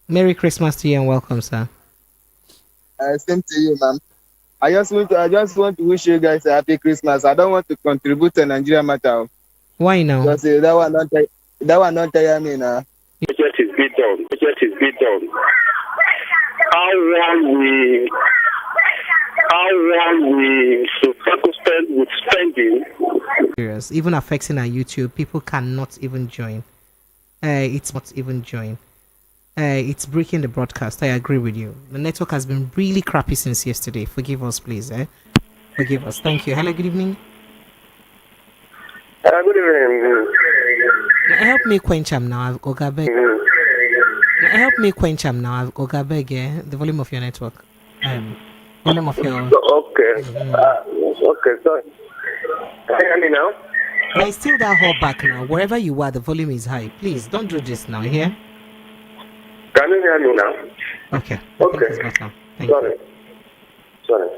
Merry Christmas to you and welcome, sir. Same to you, ma'am. I just want to wish you guys a happy Christmas. I don't want to contribute to Nigeria matter. Why now? Because that one not tire me now. Budget is beat down. Budget is beat down. How long we spend with spending. Even affecting our YouTube, people cannot even join. It's not even join. It's breaking the broadcast. I agree with you. The network has been really crappy since yesterday. Forgive us, please. Forgive us. Thank you. Hello, good evening. Good evening. Help me quench him now, Ogabeg. Help me quench him now, Ogabeg. The volume of your network. Volume of your. Okay. Okay. Sorry. Can you hear me now? There's still that whole back now. Wherever you are, the volume is high. Please don't do this now. Here. Can you hear me now? Okay. Okay. Thank Sorry. you. Sorry.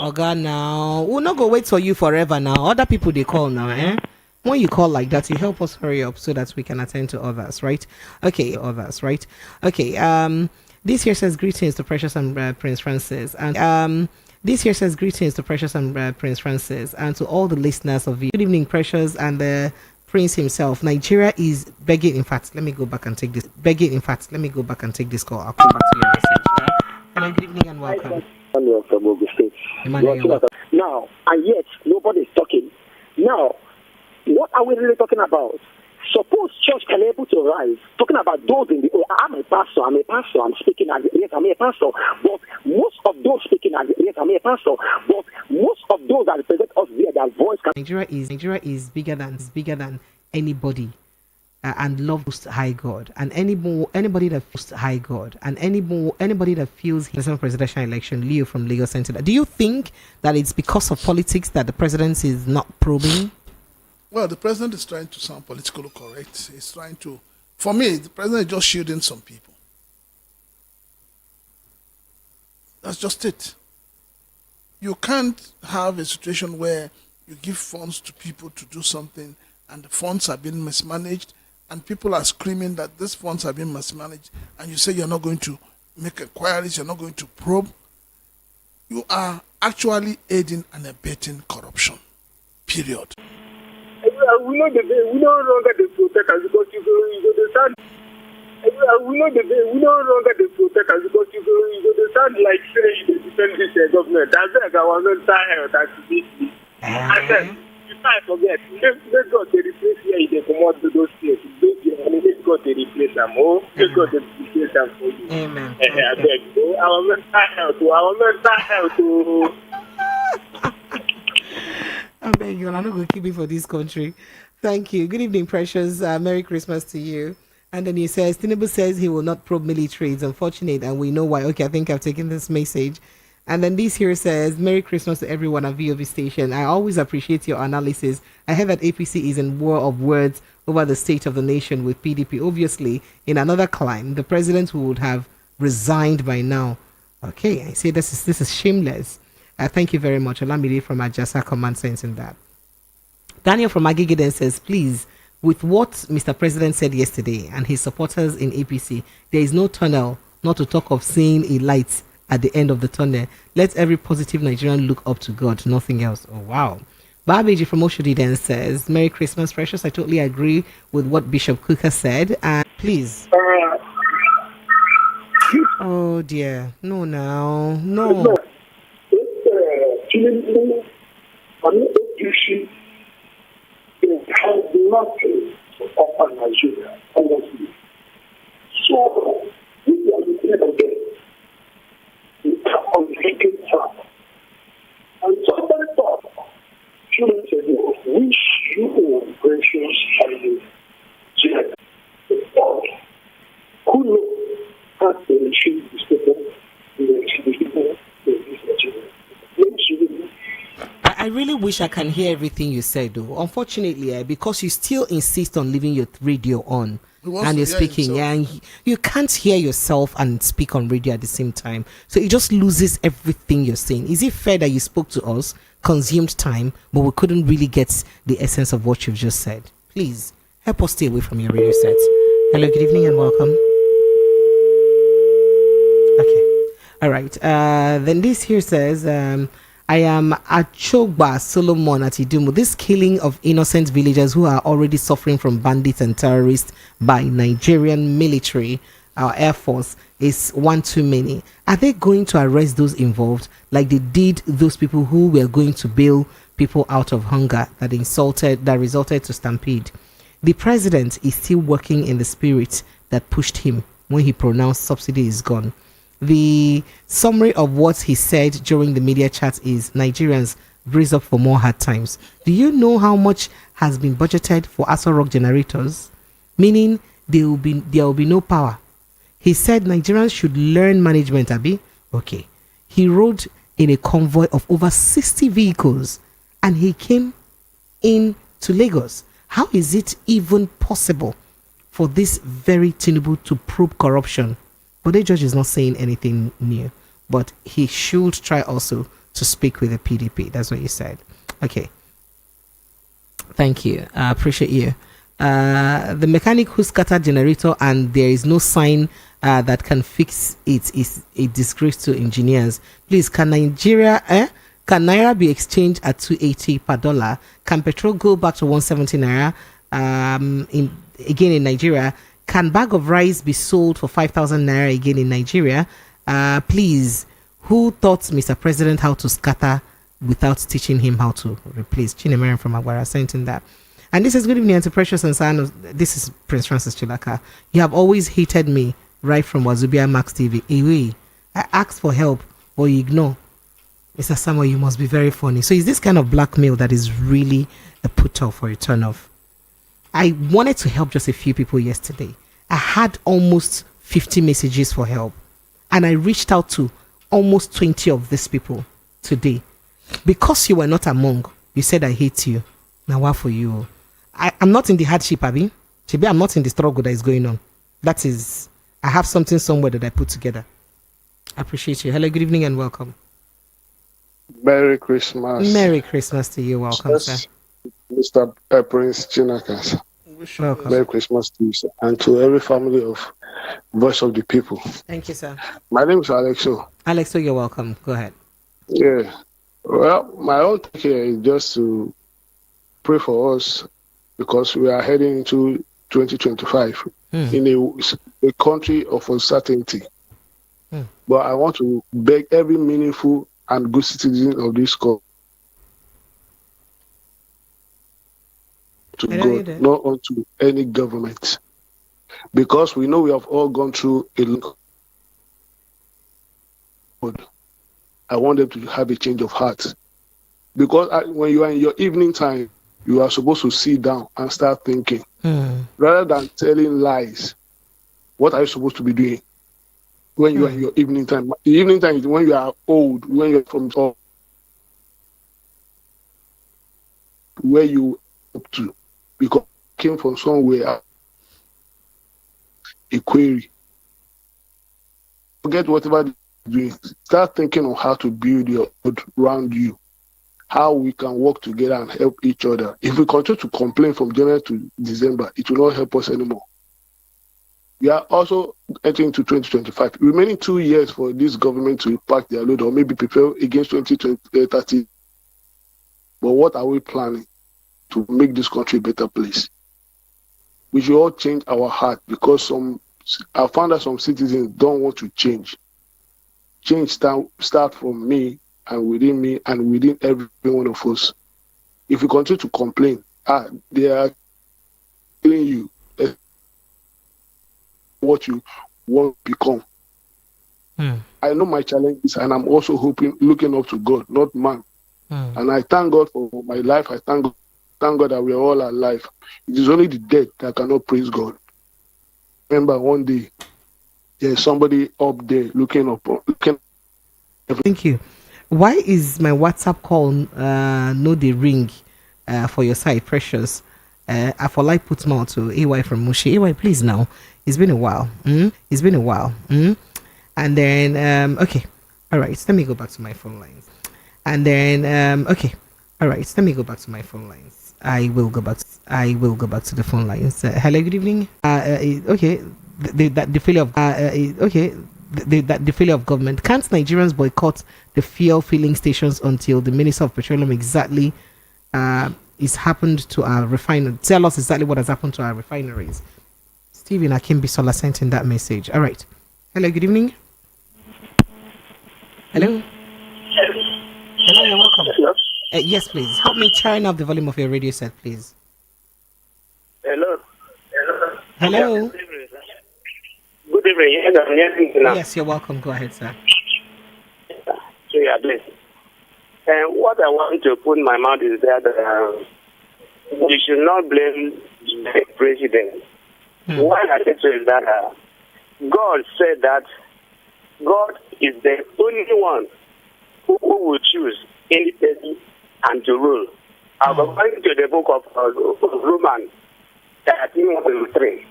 Oh God, now we'll not go wait for you forever. Now other people they call now. When you call like that, you help us hurry up so that we can attend to others, right? Okay, others, right? Okay. This here says greetings to Precious and Prince Francis, and this here says greetings to Precious and Prince Francis, and to all the listeners of you. Good evening, Precious and the Prince himself. Nigeria is begging. In fact, let me go back and take this. Let me go back and take this call. I'll come back to your message. Hello, good evening and welcome. Emmanuel from Ogun State. Now, and yet nobody is talking. Now, what are we really talking about? Suppose church can able to rise, talking about those in the I'm a pastor, I'm speaking as yes, I'm a pastor. But most of those speaking as yes, I'm a pastor. But most of those that represent us there, their voice can Nigeria is bigger than anybody. And love most high God, and anybody that feels high God, and anybody that feels the presidential election. Leo from Lagos Center. Do you think that it's because of politics that the president is not probing? Well, the president is trying to sound politically correct. He's trying to, for me, the president is just shielding some people. That's just it. You can't have a situation where you give funds to people to do something and the funds are being mismanaged and people are screaming that these funds are being mismanaged, and you say you're not going to make inquiries, you're not going to probe. You are actually aiding and abetting corruption. Period. we know longer the protesters because you understand. We no longer the protesters because you understand like saying you defend this government. That's like our mental health and this. And then I forget. Let God they replace here. They come out to those states. Let God they replace them. Oh, let God they replace them for you. Amen. I beg. Our mental health. I beg you, I'm not going to keep it for this country. Thank you. Good evening, Precious. Merry Christmas to you. And then he says, Tinubu says he will not probe military. It's unfortunate, and we know why. Okay, I think I've taken this message. And then this here says, Merry Christmas to everyone at VOV Station. I always appreciate your analysis. I heard that APC is in war of words over the state of the nation with PDP. Obviously, in another climb, the president would have resigned by now. Okay, I say this is shameless. Thank you very much. Olamide from Ajasa Command Sense in that. Daniel from Agege then says, please, with what Mr. President said yesterday and his supporters in APC, there is no tunnel, not to talk of seeing a light at the end of the tunnel. Let every positive Nigerian look up to God, nothing else. Oh, wow. Babeji from Oshodi then says, Merry Christmas, Precious. I totally agree with what Bishop Kuka said. And please. Oh, dear. No, now. No. Tinubu and APC has nothing to offer Nigeria, honestly. So, we are looking at them. We are on the making track. And somebody thought, few minutes ago, wish you gracious and God, who really wish I can hear everything you said, though. Unfortunately, because you still insist on leaving your radio on and you're speaking, and you can't hear yourself and speak on radio at the same time. So it just loses everything you're saying. Is it fair that you spoke to us, consumed time, but we couldn't really get the essence of what you've just said? Please help us stay away from your radio set. Hello, good evening and welcome. Okay. All right. Then this here says, I am Achogba Solomon at Idumu. This killing of innocent villagers who are already suffering from bandits and terrorists by Nigerian military, our Air Force, is one too many. Are they going to arrest those involved like they did those people who were going to bail people out of hunger that resulted to stampede? The president is still working in the spirit that pushed him when he pronounced subsidy is gone. The summary of what he said during the media chat is Nigerians brace up for more hard times. Do you know how much has been budgeted for Aso Rock generators? Meaning there will be no power. He said Nigerians should learn management, Abi. Okay. He rode in a convoy of over 60 vehicles and he came in to Lagos. How is it even possible for this very Tinubu to probe corruption? Bode Judge is not saying anything new, but he should try also to speak with the PDP. That's what you said. Okay. Thank you. I appreciate you. The mechanic who scattered generator and there is no sign that can fix it is a disgrace to engineers. Please, can Naira be exchanged at 280 per dollar? Can petrol go back to 170 Naira? Again in Nigeria, can bag of rice be sold for 5,000 Naira again in Nigeria? Please, who taught Mr. President how to scatter without teaching him how to replace? Chinemarian from Aguara sent in that. And this is good evening, Auntie Precious and San. This is Prince Francis Chilaka. You have always hated me right from Wazubia Max TV. Anyway, I asked for help or you ignore. Mr. Samuel, you must be very funny. So is this kind of blackmail that is really a put off or a turn off? I wanted to help just a few people yesterday. I had almost 50 messages for help. And I reached out to almost 20 of these people today. Because you were not among, you said I hate you. Now what for you? I'm not in the hardship, Abi. Chibi, I'm not in the struggle that is going on. That is, I have something somewhere that I put together. I appreciate you. Hello, good evening and welcome. Merry Christmas. Merry Christmas to you. Welcome, yes, sir. Mr. Prince Chinakas. Welcome. Merry Christmas to you, sir. And to every family of Voice of the People. Thank you, sir. My name is Alexo. Alexo, you're welcome. Go ahead. Yeah. Well, my own take here is just to pray for us because we are heading into 2025 in a country of uncertainty. But I want to beg every meaningful and good citizen of this country to God, not unto any government. Because we know we have all gone through a long. I want them to have a change of heart. Because when you are in your evening time, you are supposed to sit down and start thinking. Rather than telling lies, what are you supposed to be doing when you are in your evening time? The evening time is when you are old, when you're from where you up to, because you came from somewhere, a query. Forget whatever you're doing. Start thinking on how to build your world around you, how we can work together and help each other. If we continue to complain from January to December, it will not help us anymore. We are also entering into 2025. Remaining 2 years for this government to impact their load or maybe prepare against 2030. But what are we planning to make this country a better place? We should all change our heart because I found that some citizens don't want to change. Change start from me and within every one of us. If we continue to complain, they are telling you what you want to become. I know my challenges and I'm also looking up to God, not man. And I thank God for my life. I thank God that we are all alive. It is only the dead that cannot praise God. Remember, one day there's somebody up there looking up. Thank you. Why is my WhatsApp call no the ring for your side, Precious? I for like put more to AY from Mushi. AY, please now. It's been a while. It's been a while. And then okay. All right. Let me go back to my phone lines. And then okay. All right. Let me go back to my phone lines. I will go back to the phone lines. Hello. Good evening. Okay. The failure of okay. The failure of government. Can't Nigerians boycott the fuel filling stations until the Minister of Petroleum exactly is happened to our refinery? Tell us exactly what has happened to our refineries. Stephen Akimbisola sent in that message. All right. Hello, good evening. Hello. Hello, you're welcome. Yes, please. Help me turn up the volume of your radio set, please. Hello. Hello. Good evening. Yes, you're welcome. Go ahead, sir. Yeah, please. And what I want to put in my mouth is that we should not blame the president. Why I say so is that God said that God is the only one who will choose any person and to rule. According to the book of Romans, 13:3.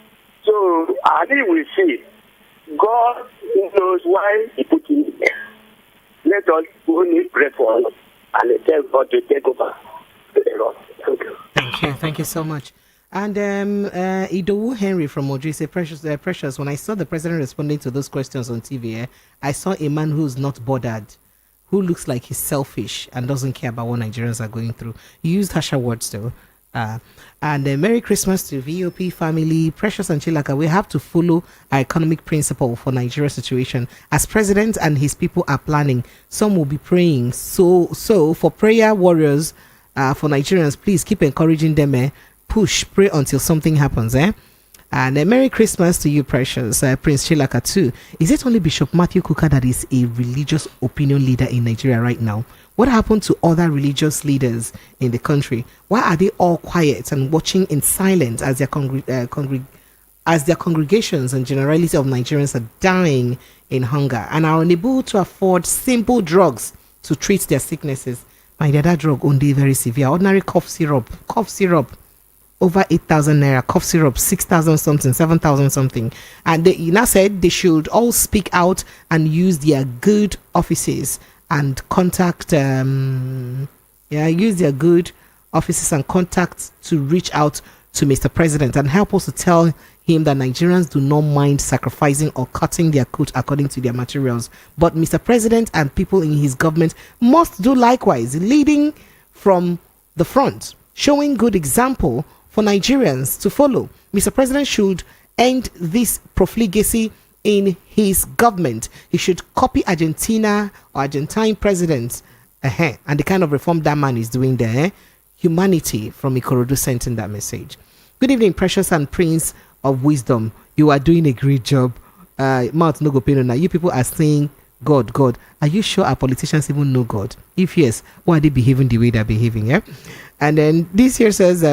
So I think we see God knows why He put him there. Let us only pray for him and tell God to take over. Thank you. Thank you so much. And Idowu Henry from Ojo said, Precious, when I saw the president responding to those questions on TV, I saw a man who's not bothered, who looks like he's selfish and doesn't care about what Nigerians are going through. He used harsher words though. And Merry Christmas to VOP family. Precious and Chilaka, we have to follow our economic principle for Nigeria's situation. As president and his people are planning, some will be praying. So for prayer warriors, for Nigerians, please keep encouraging them. Push, pray until something happens. And Merry Christmas to you, Precious. Prince Chilaka too. Is it only Bishop Matthew Kuka that is a religious opinion leader in Nigeria right now? What happened to other religious leaders in the country? Why are they all quiet and watching in silence as their congregations and generality of Nigerians are dying in hunger and are unable to afford simple drugs to treat their sicknesses? My dear, that drug only very severe. Ordinary cough syrup, over 8,000 naira, cough syrup 6,000 something, 7,000 something. And they now said they should all speak out and use their good offices and contact use their good offices and contacts to reach out to Mr. President and help us to tell him that Nigerians do not mind sacrificing or cutting their coat according to their materials. But Mr. President and people in his government must do likewise, leading from the front, showing good example for Nigerians to follow. Mr. President should end this profligacy in his government. He should copy Argentina or Argentine presidents and the kind of reform that man is doing there. Humanity from Ikorodu sent in that message. Good evening, Precious and Prince of Wisdom. You are doing a great job. Mouth no go pay now. You people are saying God. Are you sure our politicians even know God? If yes, why are they behaving the way they're behaving? And then this here says,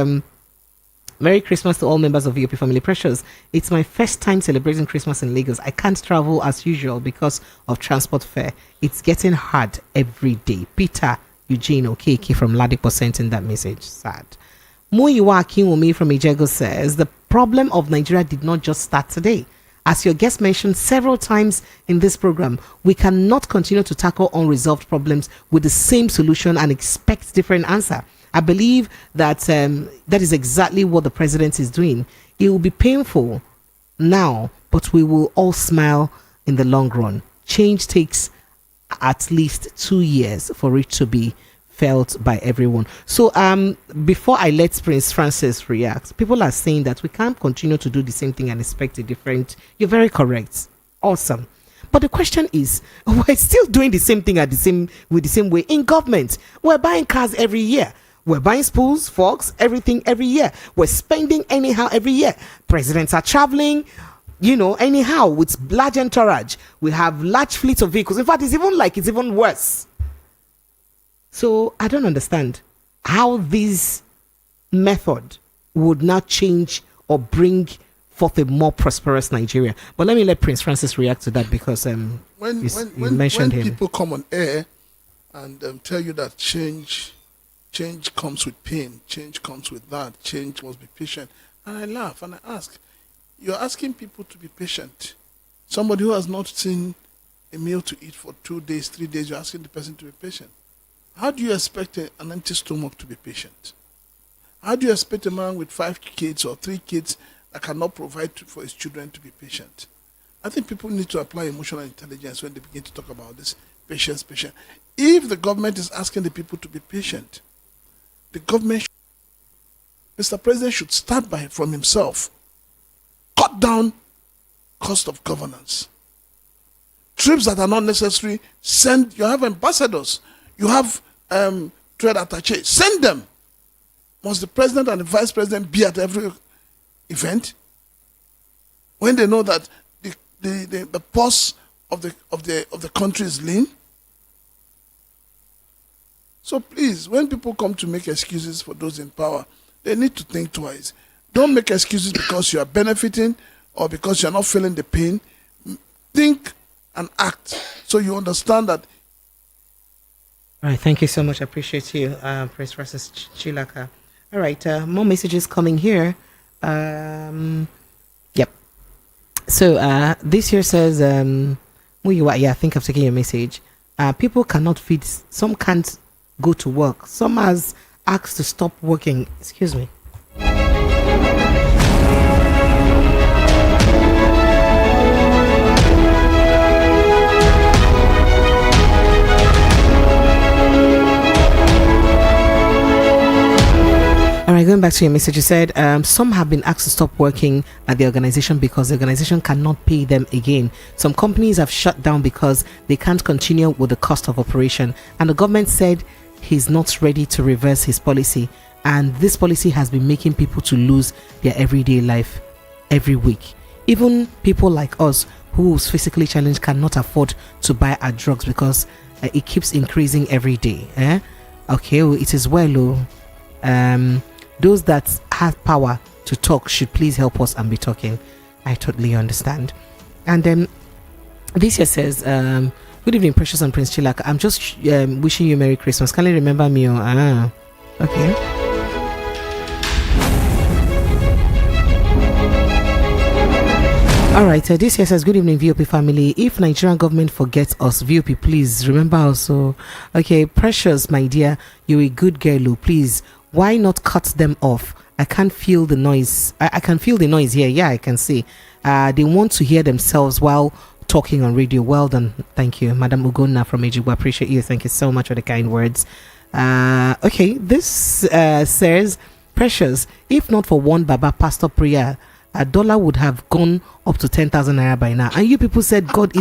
Merry Christmas to all members of VOP family. Precious, it's my first time celebrating Christmas in Lagos. I can't travel as usual because of transport fare. It's getting hard every day. Peter Eugene Okeke from Ladipo sent in that message. Sad. Muyiwa Akinwumi from Ijego says, the problem of Nigeria did not just start today. As your guest mentioned several times in this program, we cannot continue to tackle unresolved problems with the same solution and expect different answer. I believe that that is exactly what the president is doing. It will be painful now, but we will all smile in the long run. Change takes at least 2 years for it to be felt by everyone. So before I let Prince Francis react, people are saying that we can't continue to do the same thing and expect a different. You're very correct. Awesome. But the question is, we're still doing the same thing with the same way in government. We're buying cars every year. We're buying spools, forks, everything every year. We're spending anyhow every year. Presidents are traveling, anyhow with large entourage. We have large fleets of vehicles. In fact, it's even worse. So I don't understand how this method would not change or bring forth a more prosperous Nigeria. But let me let Prince Francis react to that because you mentioned him. When people come on air and tell you that change comes with pain, change comes with that, change must be patient. And I laugh and I ask, you're asking people to be patient. Somebody who has not seen a meal to eat for 2 days, 3 days, you're asking the person to be patient. How do you expect an empty stomach to be patient? How do you expect a man with 5 kids or 3 kids that cannot provide for his children to be patient? I think people need to apply emotional intelligence when they begin to talk about this patience. If the government is asking the people to be patient, the government, Mr. President, should start from himself. Cut down cost of governance. Trips that are not necessary, you have ambassadors, you have trade attaché, send them. Must the president and the vice president be at every event when they know that the pulse of the country is lean? So please, when people come to make excuses for those in power, they need to think twice. Don't make excuses because you are benefiting or because you are not feeling the pain. Think and act so you understand that. All right, thank you so much. I appreciate you, Prince Francis Chilaka. All right, more messages coming here. Yep. So this here says, I think I've taken your message. People cannot feed, some can't go to work. Some has asked to stop working. Excuse me. All right, going back to your message, you said some have been asked to stop working at the organization because the organization cannot pay them again. Some companies have shut down because they can't continue with the cost of operation. And the government said he's not ready to reverse his policy. And this policy has been making people to lose their everyday life every week. Even people like us who's physically challenged cannot afford to buy our drugs because it keeps increasing every day. Okay, well, it is well. Those that have power to talk should please help us and be talking. I totally understand. And then this here says, good evening, Precious and Prince Chilak. I'm just wishing you Merry Christmas. Can you remember me? Okay. All right, this here says, good evening, VOP family. If Nigerian government forgets us, VOP, please remember us. So, okay, Precious, my dear, you're a good girl. Please, why not cut them off? I can't feel the noise. I can feel the noise here. Yeah, I can see. They want to hear themselves while talking on radio. Well done. Thank you, Madam Ugonna from Ejigbo. Appreciate you. Thank you so much for the kind words. Okay, this says, Precious, if not for one Baba pastor prayer, $1 would have gone up to 10,000 naira by now. And you people said God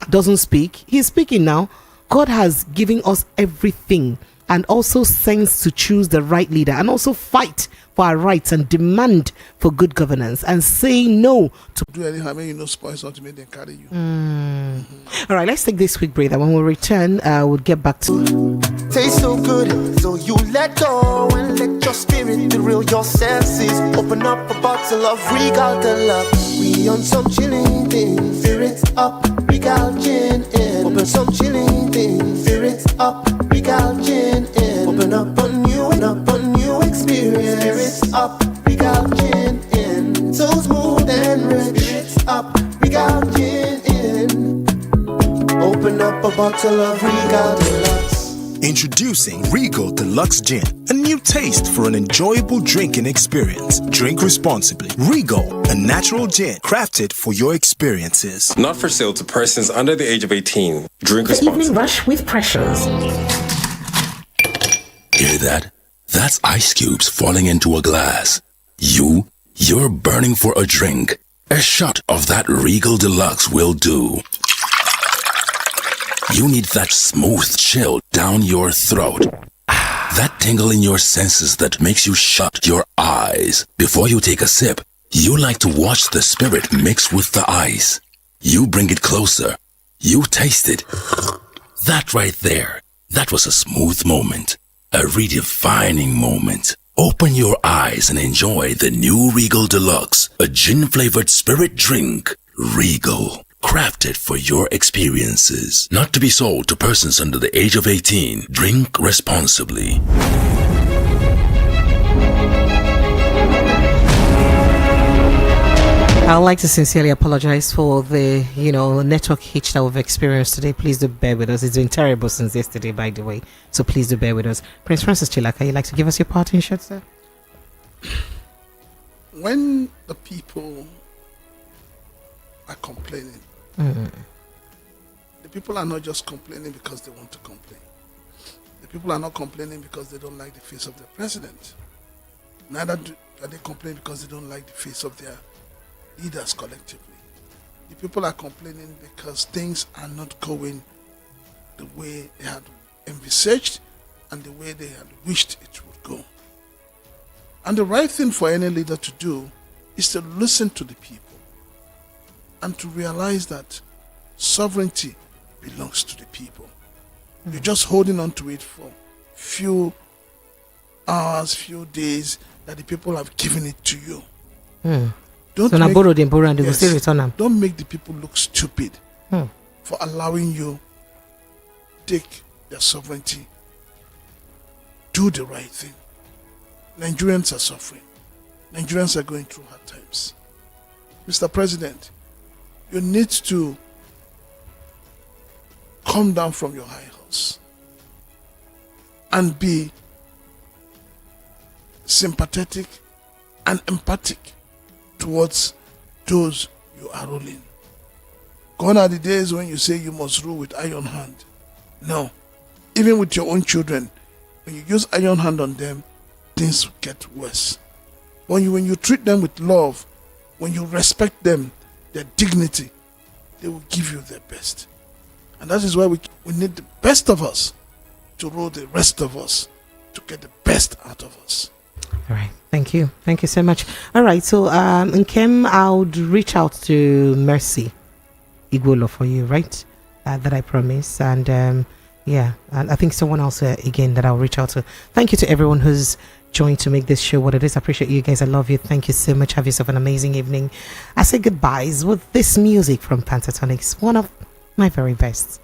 doesn't speak. He's speaking now. God has given us everything and also sense to choose the right leader and also fight for our rights and demand for good governance and say no to do anyhow. I mean, you know, spoil something, make them carry you. All right, let's take this quick break. And when we return, we'll get back to. Tastes so good, so you let go and let your spirit thrill your senses. Open up a bottle of Regal Deluxe. We on some chilling things. Spirits up, Regal Gin in. Open some chilling things. Spirits up, Regal Gin in. Open up a new experience. Spirits up, Regal Gin in. So smooth and rich. Spirits up, Regal Gin in. Open up a bottle of Regal Deluxe. Introducing Regal Deluxe Gin, a new taste for an enjoyable drinking experience. Drink responsibly. Regal, a natural gin crafted for your experiences. Not for sale to persons under the age of 18. Drink The responsibly. Evening Rush with Precious. Hear that? That's ice cubes falling into a glass. You're burning for a drink. A shot of that Regal Deluxe will do. You need that smooth chill down your throat. That tingle in your senses that makes you shut your eyes. Before you take a sip, you like to watch the spirit mix with the ice. You bring it closer. You taste it. That right there, that was a smooth moment. A redefining moment. Open your eyes and enjoy the new Regal Deluxe, a gin-flavored spirit drink. Regal. crafted for your experiences. Not to be sold to persons under the age of 18. Drink responsibly. I would like to sincerely apologize for the, network hitch that we've experienced today. Please do bear with us. It's been terrible since yesterday, by the way. So please do bear with us. Prince Francis Chilaka, you'd like to give us your parting shot, sir? When the people are complaining, the people are not just complaining because they want to complain. The people are not complaining because they don't like the face of the president. Neither are they complaining because they don't like the face of their leaders collectively. The people are complaining because things are not going the way they had envisaged and the way they had wished it would go. And the right thing for any leader to do is to listen to the people and to realize that sovereignty belongs to the people. You're just holding on to it for few hours, few days that the people have given it to you. Don't so now borrow them, and they will still return them. Don't make the people look stupid for allowing you take their sovereignty. Do the right thing. Nigerians are suffering. Nigerians are going through hard times. Mr. President, you need to come down from your high horse and be sympathetic and empathic towards those you are ruling. Gone are the days when you say you must rule with iron hand. No. Even with your own children, when you use iron hand on them, things get worse. When you treat them with love, when you respect them, their dignity, they will give you their best. And that is why we need the best of us to rule the rest of us, to get the best out of us. All right. Thank you. Thank you so much. All right. So, Nkem, I would reach out to Mercy Igwolo for you, right? That I promise. And and I think someone else again that I'll reach out to. Thank you to everyone who's joined to make this show what it is. I appreciate you guys. I love you. Thank you so much. Have yourself an amazing evening. I say goodbyes with this music from Pentatonics, one of my very best.